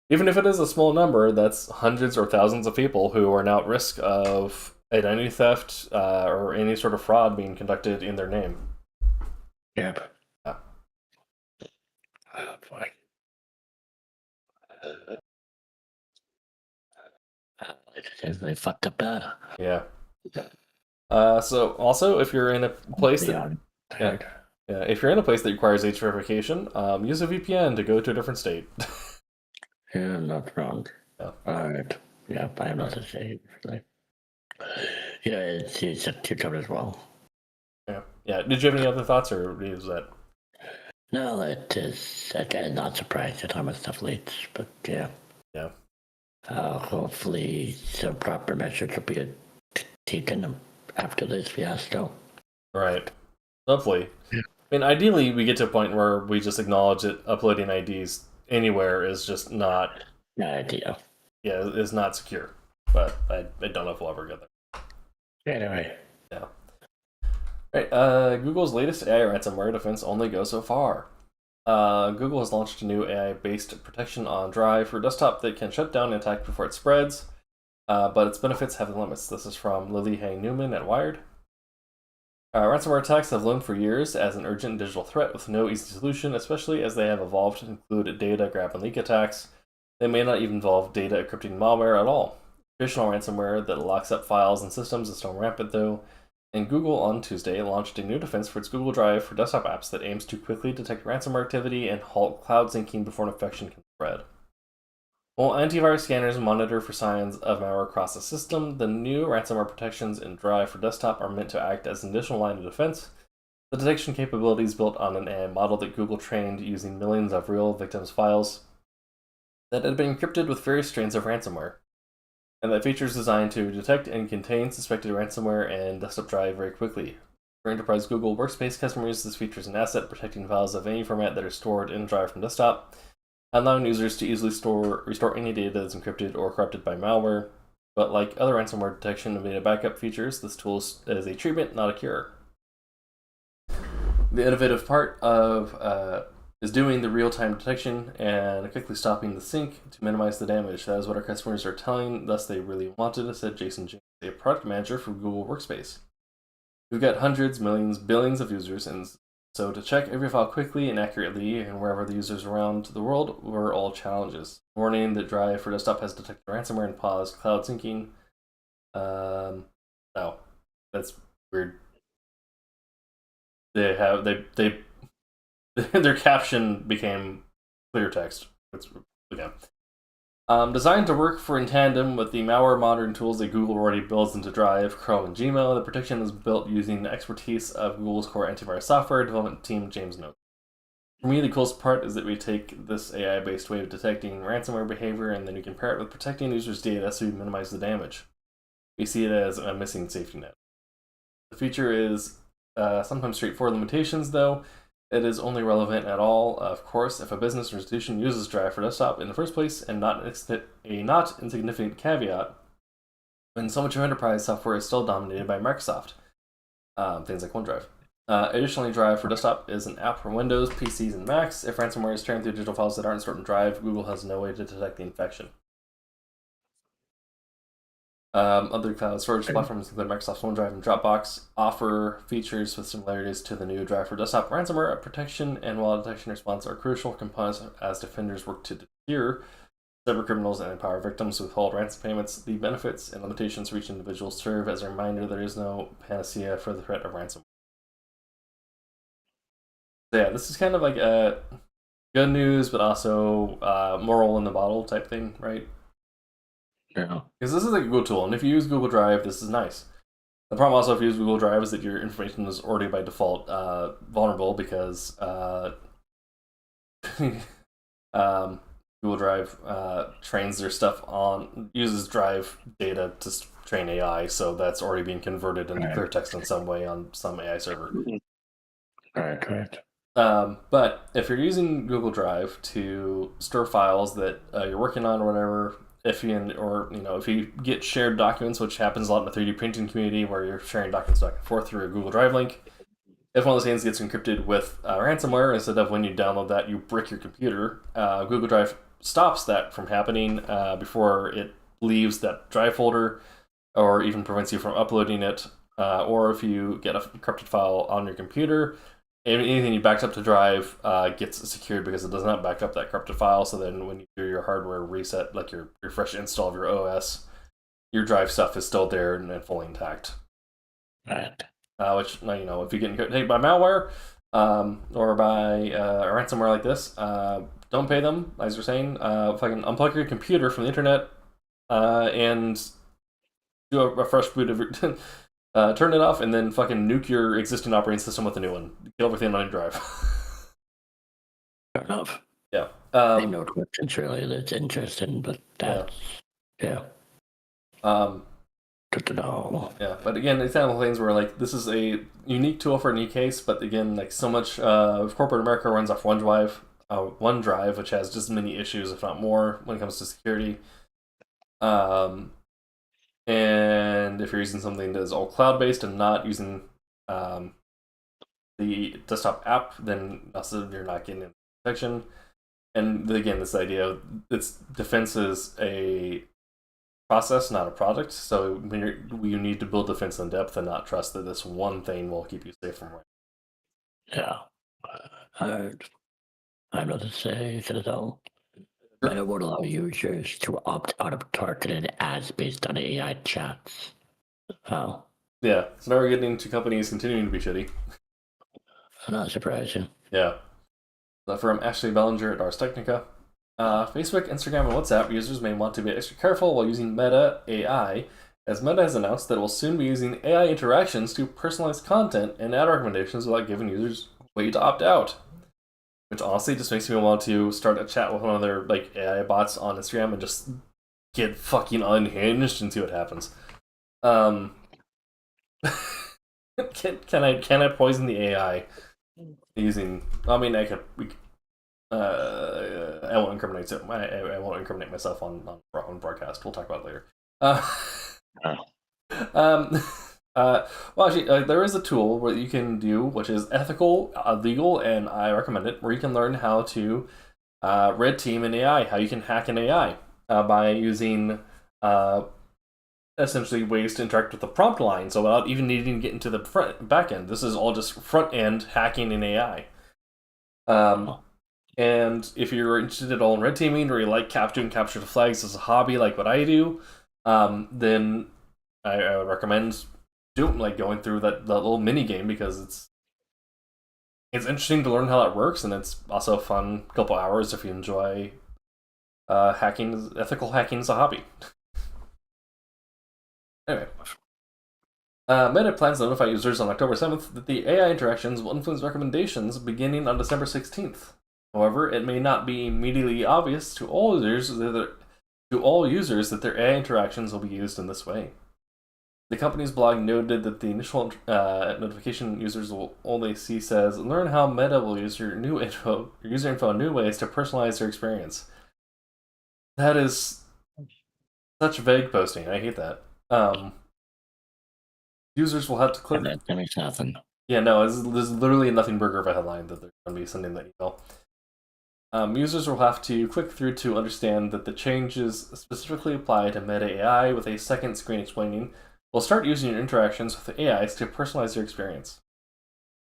S1: even if it is a small number, that's hundreds or thousands of people who are now at risk of identity theft or any sort of fraud being conducted in their name.
S2: Yep.
S1: Yeah.
S2: Oh, boy. They fucked up bad.
S1: Yeah. So also, if you're in a place if you're in a place that requires age verification, use a VPN to go to a different state.
S2: Yeah, not wrong.
S1: Yeah.
S2: Alright. Yeah, I'm not to say. Yeah, it's covered as well.
S1: Yeah. Yeah. Did you have any other thoughts, or is that?
S2: No, that is. I'm not surprised at how much stuff leaks, but yeah.
S1: Yeah.
S2: Hopefully, some proper measures will be taken after this fiasco.
S1: Right. Hopefully. I mean, ideally, we get to a point where we just acknowledge that uploading IDs anywhere is just not,
S2: No idea.
S1: yeah, is not secure. But I don't know if we'll ever get there.
S2: Anyway.
S1: Yeah. Right. Google's latest AI ransomware defense only goes so far. Google has launched a new AI-based protection on Drive for desktop that can shut down an attack before it spreads, but its benefits have limits. This is from Lily Hay Newman at Wired. Ransomware attacks have loomed for years as an urgent digital threat with no easy solution, especially as they have evolved to include data grab and leak attacks. They may not even involve data encrypting malware at all. Traditional ransomware that locks up files and systems is still rampant, though, and Google on Tuesday launched a new defense for its Google Drive for desktop apps that aims to quickly detect ransomware activity and halt cloud syncing before an infection can spread. While antivirus scanners monitor for signs of malware across the system, the new ransomware protections in Drive for desktop are meant to act as an additional line of defense. The detection capability is built on an AI model that Google trained using millions of real victims' files that had been encrypted with various strains of ransomware. And that feature is designed to detect and contain suspected ransomware and desktop Drive very quickly. For enterprise Google Workspace customers, this feature is an asset protecting files of any format that are stored in Drive from desktop, allowing users to easily restore any data that's encrypted or corrupted by malware. But like other ransomware detection and data backup features, this tool is a treatment, not a cure. The innovative part of is doing the real-time detection and quickly stopping the sync to minimize the damage. That is what our customers are telling us they really wanted, said Jason James, a product manager for Google Workspace. We've got hundreds, millions, billions of users, and so to check every file quickly and accurately and wherever the users around the world were all challenges. Warning that Drive for desktop has detected ransomware and paused cloud syncing. No, that's weird. They their caption became clear text. Okay. Designed to work in tandem with the malware monitoring tools that Google already builds into Drive, Chrome, and Gmail, the protection is built using the expertise of Google's core antivirus software development team, James notes. For me, the coolest part is that we take this AI-based way of detecting ransomware behavior and then we compare it with protecting users' data so we minimize the damage. We see it as a missing safety net. The feature is sometimes straightforward limitations, though. It is only relevant at all, of course, if a business or institution uses Drive for desktop in the first place, and not a not insignificant caveat when so much of enterprise software is still dominated by Microsoft, things like OneDrive. Additionally, Drive for desktop is an app for Windows, PCs, and Macs. If ransomware is tearing through digital files that aren't stored in Drive, Google has no way to detect the infection. Other cloud storage platforms include Microsoft OneDrive and Dropbox offer features with similarities to the new Drive for desktop ransomware protection, and while detection and response are crucial components as defenders work to deter cybercriminals and empower victims who withhold ransom payments, the benefits and limitations for each individual serve as a reminder there is no panacea for the threat of ransomware. So yeah, this is kind of like a good news, but also moral in the bottle type thing, right?
S2: Yeah.
S1: Because this is like a good tool, and if you use Google Drive, this is nice. The problem also if you use Google Drive is that your information is already by default vulnerable because Google Drive trains their stuff uses Drive data to train AI, so that's already being converted into clear text in some way on some AI server.
S2: Correct.
S1: But if you're using Google Drive to store files that you're working on or whatever, if you get shared documents, which happens a lot in the 3D printing community, where you're sharing documents back and forth through a Google Drive link, if one of those things gets encrypted with ransomware, instead of when you download that, you brick your computer, Google Drive stops that from happening before it leaves that drive folder, or even prevents you from uploading it. Or if you get a corrupted file on your computer, anything you backed up to Drive gets secured because it does not back up that corrupted file. So then when you do your hardware reset, like your fresh install of your OS, your Drive stuff is still there and fully intact.
S2: Right.
S1: Which, if you get taken by malware or by a ransomware like this, don't pay them, as you're saying. Fucking unplug your computer from the internet and do a fresh boot of your... turn it off and then fucking nuke your existing operating system with a new one. Kill everything on your drive.
S2: Fair enough.
S1: Yeah.
S2: I know questions really that's interesting, but that's Yeah. Good to know.
S1: Yeah, but again, it's kind of things where like this is a unique tool for a unique case, but again, like so much of corporate America runs off OneDrive, which has just as many issues, if not more, when it comes to security. Um, and if you're using something that is all cloud-based and not using the desktop app, then also you're not getting protection. And again, this idea of its defense is a process, not a product. So when you need to build defense in depth and not trust that this one thing will keep you safe from rain.
S2: Yeah. I have nothing to say to the Meta would allow users to opt out of targeted ads based on AI chats. Oh,
S1: Yeah, so now we're getting to companies continuing to be shitty.
S2: not surprising.
S1: Yeah. From Ashley Bellinger at Ars Technica. Facebook, Instagram, and WhatsApp users may want to be extra careful while using Meta AI, as Meta has announced that it will soon be using AI interactions to personalize content and ad recommendations without giving users a way to opt out. Which honestly just makes me want to start a chat with one of their like AI bots on Instagram and just get fucking unhinged and see what happens. Can I poison the AI using? I mean, I could. I won't incriminate. I won't incriminate myself on broadcast. We'll talk about it later. Um, well, actually, there is a tool where you can do, which is ethical, legal, and I recommend it, where you can learn how to red team an AI, how you can hack an AI by using essentially ways to interact with the prompt line, so without even needing to get into the back end. This is all just front end hacking an AI. And if you're interested at all in red teaming, or you like capture the flags as a hobby, like what I do, then I would recommend going through that little mini game, because it's interesting to learn how that works, and it's also a fun couple hours if you enjoy ethical hacking as a hobby. Anyway, Meta plans to notify users on October 7th that the AI interactions will influence recommendations beginning on December 16th. However, it may not be immediately obvious to all users that their AI interactions will be used in this way. The company's blog noted that the initial notification users will only see says, "Learn how Meta will use your user info in new ways to personalize their experience." That is such vague posting. I hate that. Users will have to click.
S2: That makes nothing.
S1: Yeah, no, there's literally a nothing burger of a headline that they're going to be sending that email. Users will have to click through to understand that the changes specifically apply to Meta AI, with a second screen explaining, "We'll start using your interactions with the AIs to personalize your experience."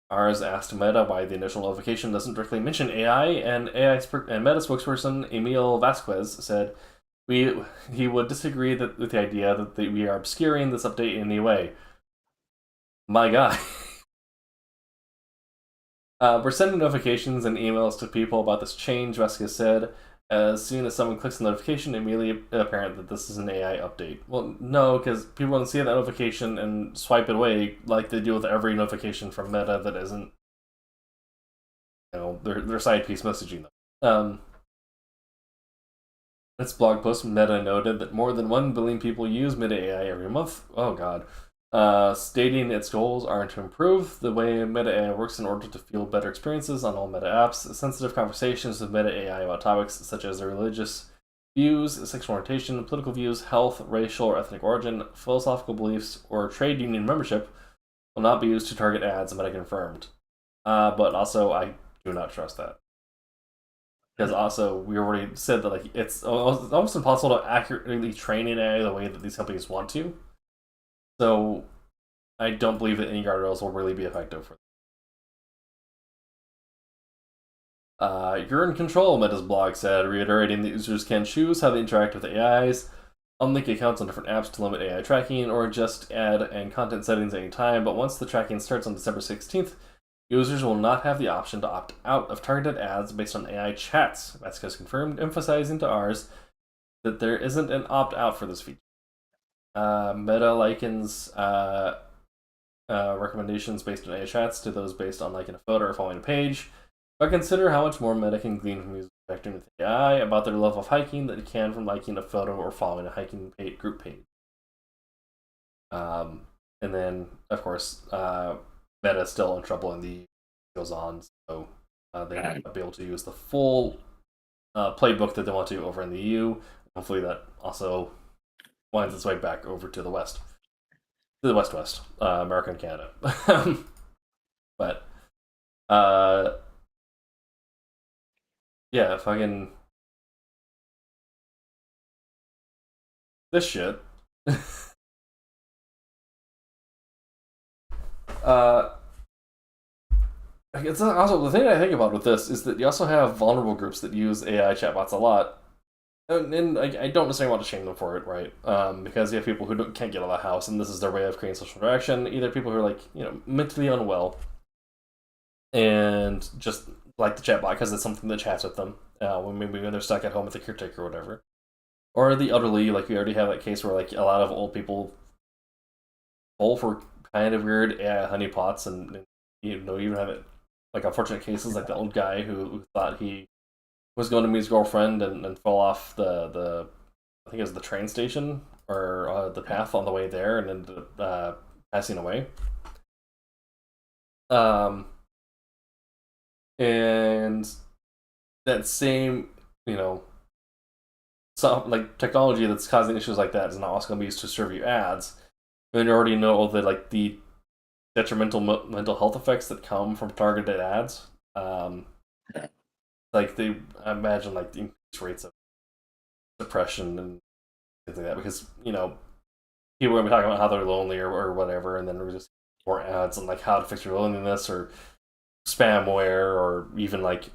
S1: Ars asked Meta why the initial notification doesn't directly mention AI, and Meta spokesperson Emil Vasquez said, he would disagree with the idea that we are obscuring this update in any way. My guy. We're sending notifications and emails to people about this change, Vasquez said. As soon as someone clicks the notification, immediately apparent that this is an AI update. Well, no, because people will see that notification and swipe it away like they do with every notification from Meta that isn't, their side piece messaging them. Its blog post, Meta noted that more than 1 billion people use Meta AI every month. Oh god. Stating its goals are to improve the way Meta AI works in order to fuel better experiences on all Meta apps, sensitive conversations with Meta AI about topics such as their religious views, sexual orientation, political views, health, racial or ethnic origin, philosophical beliefs, or trade union membership will not be used to target ads, Meta confirmed. But also, I do not trust that. Because also, we already said that it's almost impossible to accurately train an AI the way that these companies want to. So, I don't believe that any guardrails will really be effective for them. You're in control, Meta's blog said, reiterating that users can choose how they interact with AIs, unlink accounts on different apps to limit AI tracking, or adjust ad and content settings at any time. But once the tracking starts on December 16th, users will not have the option to opt out of targeted ads based on AI chats, Vasquez confirmed, emphasizing to ours that there isn't an opt-out for this feature. Meta likens recommendations based on AI chats to those based on liking a photo or following a page, but consider how much more Meta can glean from users' interacting with AI about their level of hiking that it can from liking a photo or following a hiking group page. And then, of course, Meta's still in trouble and the goes on, so they might be able to use the full playbook that they want to over in the EU. Hopefully that also winds its way back over to the West. To the West, America and Canada. But, yeah, fucking... This shit. It's also the thing I think about with this is that you also have vulnerable groups that use AI chatbots a lot, and I don't necessarily want to shame them for it, right? Because you have people who can't get out of the house, and this is their way of creating social interaction. Either people who are like mentally unwell, and just like the chatbot because it's something that chats with them when maybe when they're stuck at home with the caretaker or whatever, or the elderly. Like we already have that case where like a lot of old people fall for kind of weird AI honeypots, and even have it. Like unfortunate cases, like the old guy who thought he was going to meet his girlfriend and fell off the I think it was the train station or the path on the way there and ended up passing away. And that same some like technology that's causing issues like that is not also going to be used to serve you ads. And you already know that like the detrimental mental health effects that come from targeted ads. Like they imagine like the increased rates of depression and things like that because people are going to be talking about how they're lonely or whatever, and then we're just more ads on like how to fix your loneliness or spamware or even like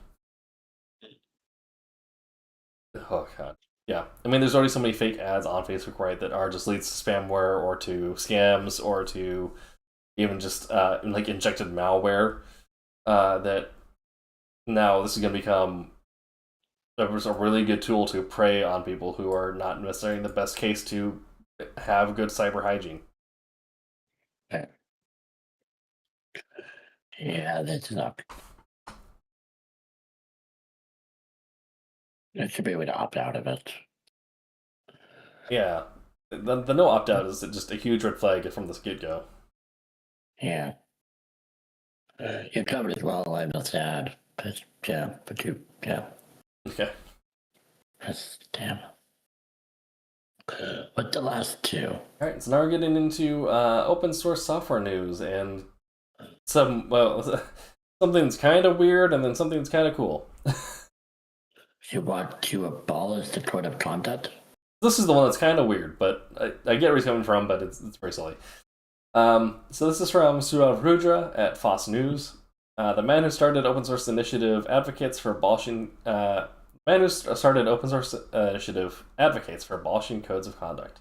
S1: oh god yeah. I mean there's already so many fake ads on Facebook, right, that are just leads to spamware or to scams or to even just like injected malware that now this is going to become a really good tool to prey on people who are not necessarily in the best case to have good cyber hygiene.
S2: Yeah, that's not. There should be a way to opt out of it.
S1: Yeah, the no opt out is just a huge red flag from the get go.
S2: Yeah. You covered it well. I'm not sad, but yeah,
S1: Okay.
S2: That's damn. But the last two.
S1: All right, so now we're getting into open source software news and something that's kind of weird and then something that's kind of cool.
S2: You want to abolish the code of conduct?
S1: This is the one that's kind of weird, but I get where he's coming from, but it's very silly. So this is from Surav Rudra at FOSS News. The man who started open source initiative advocates for abolishing codes of conduct.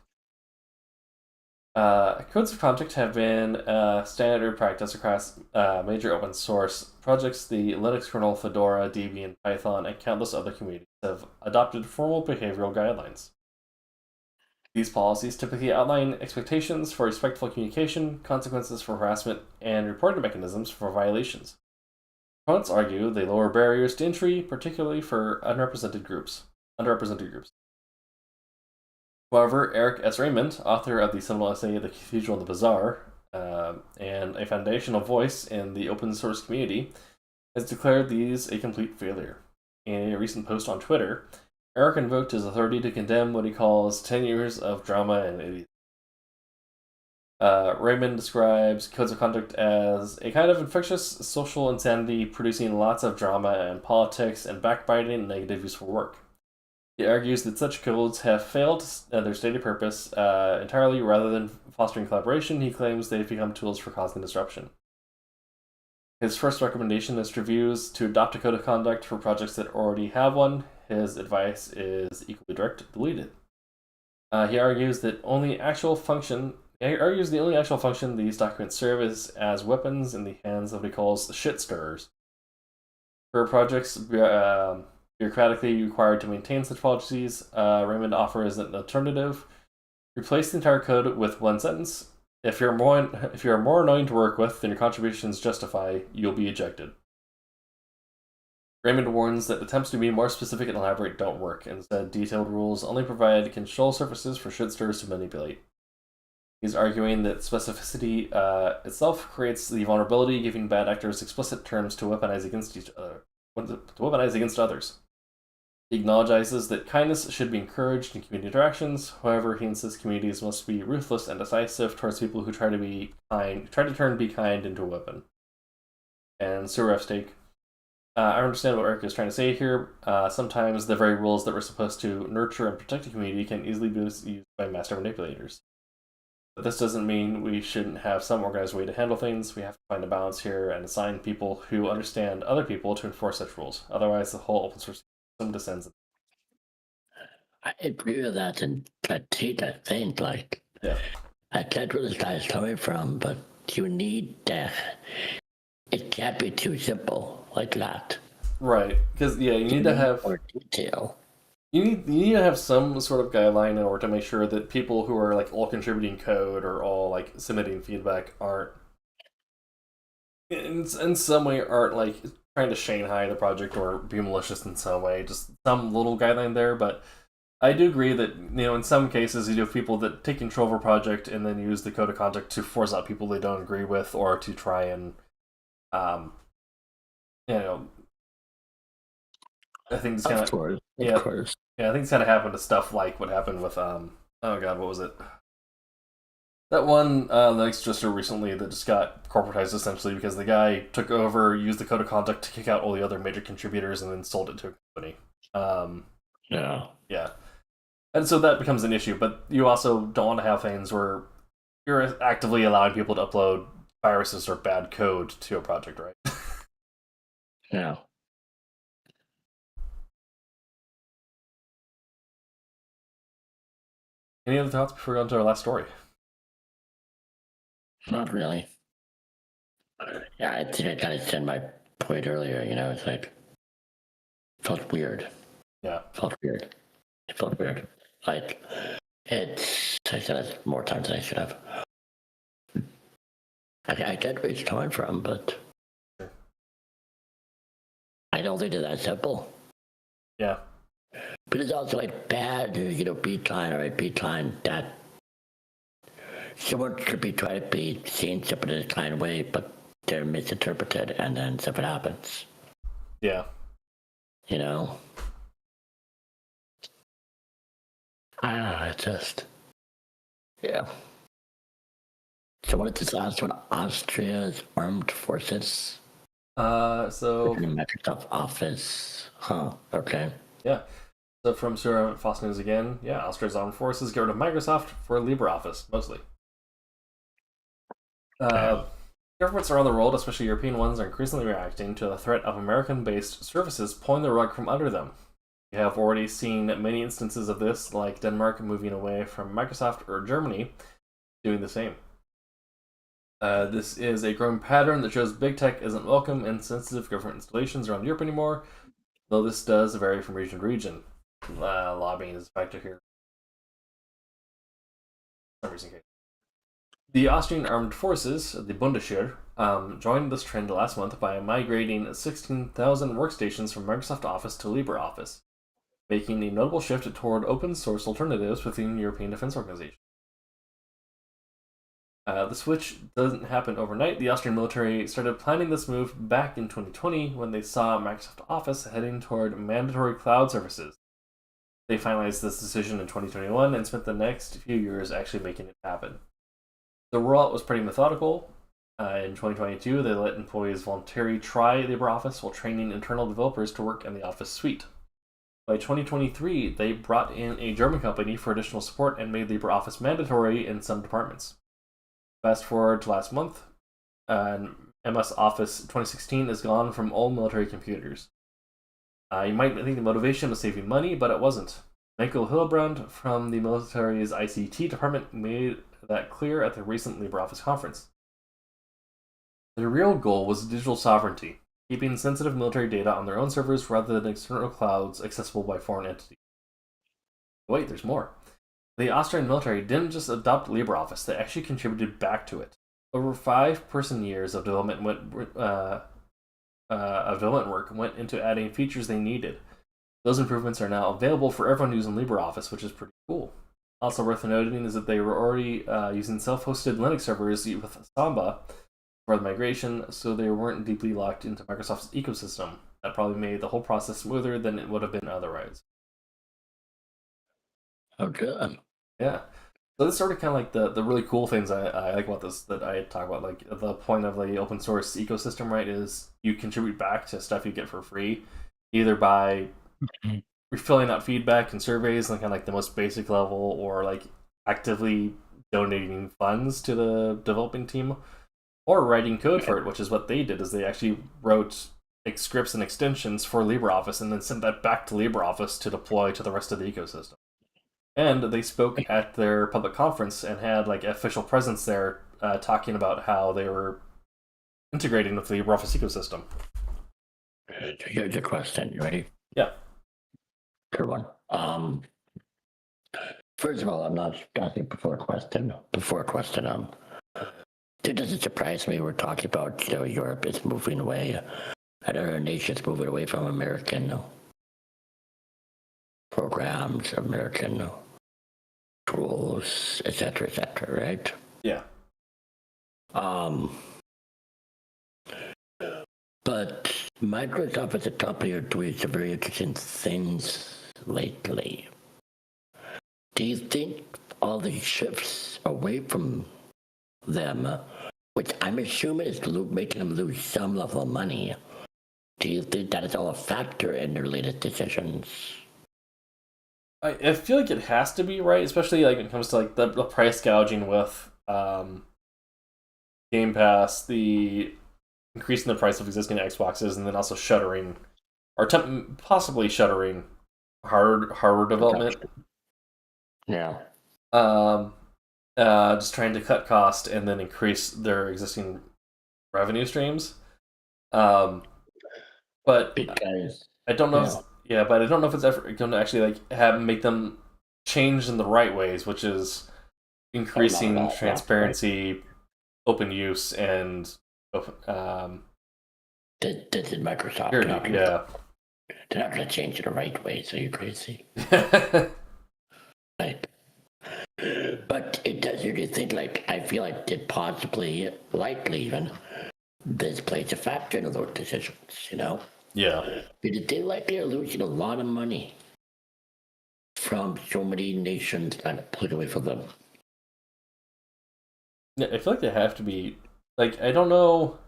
S1: Codes of conduct have been standard practice across major open source projects. The Linux kernel, Fedora, Debian, Python, and countless other communities have adopted formal behavioral guidelines. These policies typically outline expectations for respectful communication, consequences for harassment, and reporting mechanisms for violations. Opponents argue they lower barriers to entry, particularly for underrepresented groups. However, Eric S. Raymond, author of the seminal essay The Cathedral and the Bazaar, and a foundational voice in the open source community, has declared these a complete failure. In a recent post on Twitter, Eric invoked his authority to condemn what he calls 10 years of drama and idiocy. Raymond describes codes of conduct as a kind of infectious social insanity producing lots of drama and politics and backbiting and negative useful work. He argues that such codes have failed their stated purpose entirely. Rather than fostering collaboration, he claims they've become tools for causing disruption. His first recommendation is to reviews to adopt a code of conduct for projects that already have one. His advice is equally direct: delete it. He argues that the only actual function these documents serve is as weapons in the hands of what he calls the shit stirrers. For projects bureaucratically required to maintain such policies, Raymond offers an alternative: replace the entire code with one sentence. If you're more annoying to work with than your contributions justify, you'll be ejected. Raymond warns that attempts to be more specific and elaborate don't work. Instead, detailed rules only provide control surfaces for shitsters to manipulate. He's arguing that specificity itself creates the vulnerability, giving bad actors explicit terms to weaponize against each other. To weaponize against others. He acknowledges that kindness should be encouraged in community interactions. However, he insists communities must be ruthless and decisive towards people who try to turn be kind into a weapon. And Suref's take. I understand what Eric is trying to say here. Sometimes the very rules that were supposed to nurture and protect a community can easily be used by master manipulators. But this doesn't mean we shouldn't have some organized way to handle things. We have to find a balance here and assign people who understand other people to enforce such rules. Otherwise, the whole open source system descends.
S2: I agree with that, and I think, like,
S1: Yeah.
S2: I get where this guy's coming from, but you need it can't be too simple like that.
S1: Right, because you need to have
S2: more detail.
S1: You need to have some sort of guideline in order to make sure that people who are like all contributing code or all like submitting feedback aren't in some way aren't like trying to Shanghai the project or be malicious in some way. Just some little guideline there, but I do agree that in some cases you have people that take control of a project and then use the code of conduct to force out people they don't agree with or to try and I think it's kind of
S2: course.
S1: Yeah, I think it's kind of happened to stuff like what happened with oh god, what was it? That one Linux distro recently that just got corporatized essentially because the guy took over, used the code of conduct to kick out all the other major contributors, and then sold it to a company. Yeah, and so that becomes an issue. But you also don't want to have things where you're actively allowing people to upload viruses or bad code to a project, right?
S2: Yeah.
S1: Any other thoughts before we go into our last story?
S2: Not really. Yeah, I think I kind of said my point earlier. It's like it felt weird.
S1: Yeah,
S2: It felt weird. Like I said it more times than I should have. I get where he's coming from, but I don't think it's that simple.
S1: Yeah.
S2: But it's also like bad, beatline or a beatline that someone could be trying to be seen something in a kind way, but they're misinterpreted, and then something happens.
S1: Yeah.
S2: I don't know, it's just, yeah. So what is this last one? Austria's armed forces?
S1: So
S2: Microsoft Office. Huh, okay.
S1: Yeah. So from FOSS News again, yeah, Austria's armed forces get rid of Microsoft for LibreOffice, mostly. Governments around the world, especially European ones, are increasingly reacting to the threat of American-based services pulling the rug from under them. We have already seen many instances of this, like Denmark moving away from Microsoft or Germany doing the same. This is a growing pattern that shows big tech isn't welcome in sensitive government installations around Europe anymore, though this does vary from region to region. Lobbying is a factor here. The Austrian Armed Forces, the Bundesheer, joined this trend last month by migrating 16,000 workstations from Microsoft Office to LibreOffice, making a notable shift toward open source alternatives within European defense organizations. The switch doesn't happen overnight. The Austrian military started planning this move back in 2020 when they saw Microsoft Office heading toward mandatory cloud services. They finalized this decision in 2021 and spent the next few years actually making it happen. The rollout was pretty methodical. In 2022, they let employees voluntarily try LibreOffice while training internal developers to work in the Office suite. By 2023, they brought in a German company for additional support and made LibreOffice mandatory in some departments. Fast forward to last month, and MS Office 2016 is gone from all military computers. You might think the motivation was saving money, but it wasn't. Michael Hillebrand from the military's ICT department made that clear at the recent LibreOffice conference. The real goal was digital sovereignty, keeping sensitive military data on their own servers rather than external clouds accessible by foreign entities. Wait, there's more. The Austrian military didn't just adopt LibreOffice, they actually contributed back to it. Over 5 person years of development development work went into adding features they needed. Those improvements are now available for everyone using LibreOffice, which is pretty cool. Also worth noting is that they were already using self-hosted Linux servers with Samba for the migration, so they weren't deeply locked into Microsoft's ecosystem. That probably made the whole process smoother than it would have been otherwise.
S2: Okay.
S1: Yeah. So that's sort of kind of like the really cool things I like about this that I talk about. Like the point of the open source ecosystem, right, is you contribute back to stuff you get for free, either by filling out feedback and surveys on kind of like the most basic level, or like actively donating funds to the developing team, or writing code for it, which is what they did. Is they actually wrote like scripts and extensions for LibreOffice and then sent that back to LibreOffice to deploy to the rest of the ecosystem. And they spoke at their public conference and had like official presence there, talking about how they were integrating with the LibreOffice ecosystem.
S2: Here's a question. You ready?
S1: Yeah.
S2: Good one. First of all, I'm not asking before a question. It doesn't surprise me we're talking about, Europe is moving away, and other nations moving away from American programs, American tools, etc., right?
S1: Yeah.
S2: But Microsoft as a company are doing some very interesting things lately. Do you think all these shifts away from them, which I'm assuming is making them lose some level of money, do you think that is all a factor in their latest decisions?
S1: I feel like it has to be, right, especially like when it comes to like the price gouging with Game Pass, the increasing the price of existing Xboxes, and then also shuttering or possibly shuttering hardware development.
S2: Yeah.
S1: Just trying to cut cost and then increase their existing revenue streams. But
S2: Because
S1: I don't know. But I don't know if it's ever going to actually like make them change in the right ways, which is increasing transparency, open use, and
S2: this is Microsoft.
S1: security. Yeah.
S2: They're not going to change it the right way, so you're crazy. Right. But it does really think like, I feel like it possibly, likely even, this plays a factor in those decisions,
S1: Yeah.
S2: Because they likely are losing a lot of money from so many nations trying to pull away from them.
S1: Yeah, I feel like they have to be, like, I don't know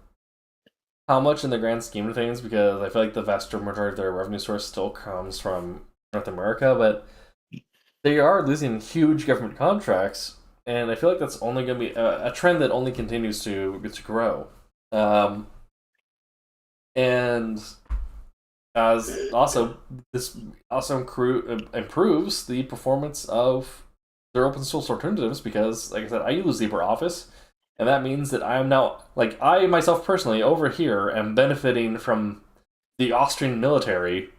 S1: how much in the grand scheme of things, because I feel like the vast majority of their revenue source still comes from North America, but they are losing huge government contracts, and I feel like that's only going to be a trend that only continues to grow. And as also, this also improves the performance of their open source alternatives, because, like I said, I use LibreOffice, and that means that I am now, like, I myself personally over here am benefiting from the Austrian military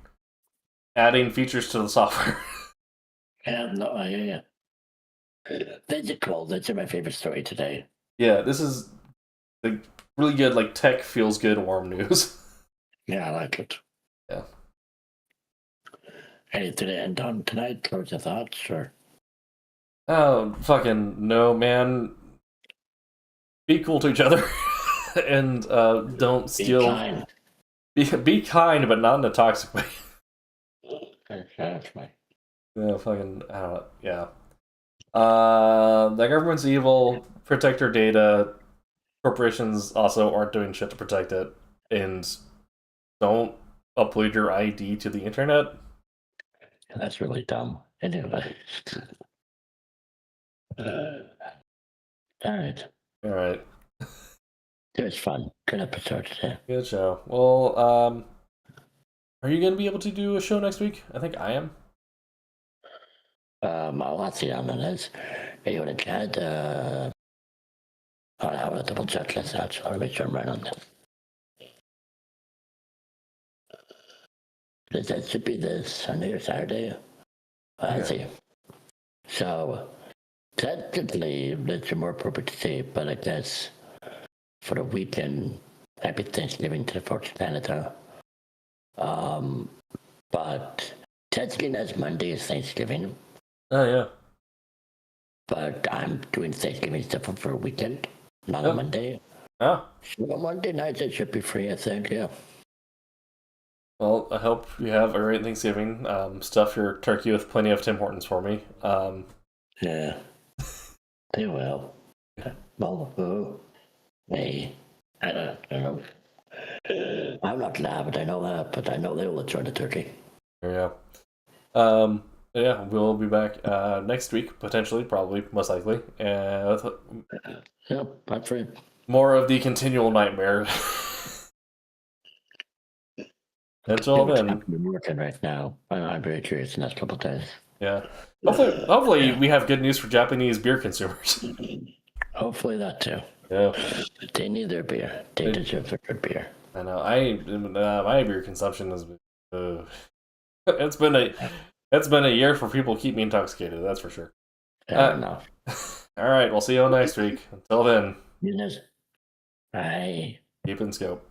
S1: adding features to the software.
S2: Yeah. That's cool. That's my favorite story today.
S1: Yeah, this is like really good, like tech feels good, warm news.
S2: Yeah, I like it.
S1: Yeah.
S2: Anything to end on tonight? Close your thoughts, or?
S1: Oh, fucking no, man. Be cool to each other, and don't steal. Be kind, but not in a toxic way.
S2: That's right.
S1: Yeah, fucking. I don't know. Yeah. The government's evil. Protect your data. Corporations also aren't doing shit to protect it, and don't upload your ID to the internet.
S2: That's really dumb. Anyway. All right.
S1: All right.
S2: It was fun. Good episode today.
S1: Good show. Well, are you going to be able to do a show next week? I think I am.
S2: I'll see how it is. Are you in a chat? I'll have a double check this out, so I'll make sure I'm right on that. That should be this Sunday or Saturday. Let's see. So, technically, that's more appropriate to say, but I guess for the weekend, Happy Thanksgiving to the folks in Canada. But technically, as Monday is Thanksgiving,
S1: Oh yeah.
S2: but I'm doing Thanksgiving stuff for a weekend, not a
S1: Oh.
S2: Monday.
S1: Oh.
S2: So on Monday nights, it should be free, I think, yeah.
S1: Well, I hope you have a great Thanksgiving. Stuff your turkey with plenty of Tim Hortons for me.
S2: Yeah, they will. Well, hey, I don't know. I'm not glad, but I know that. But I know they will enjoy the turkey.
S1: Yeah. Yeah, we'll be back next week, potentially, probably, most likely, with
S2: Yep, I'm free.
S1: more of the continual nightmare. Until then,
S2: I'm working right now. I'm very curious the next couple of days.
S1: yeah. Hopefully,
S2: Yeah.
S1: we have good news for Japanese beer consumers.
S2: Hopefully that too.
S1: Yeah,
S2: They need their beer. They deserve their good beer.
S1: I know. My beer consumption has been. It's been a year for people to keep me intoxicated. That's for sure.
S2: Fair enough.
S1: All right, we'll see you all next week. Until then,
S2: Business. Bye.
S1: keep in scope.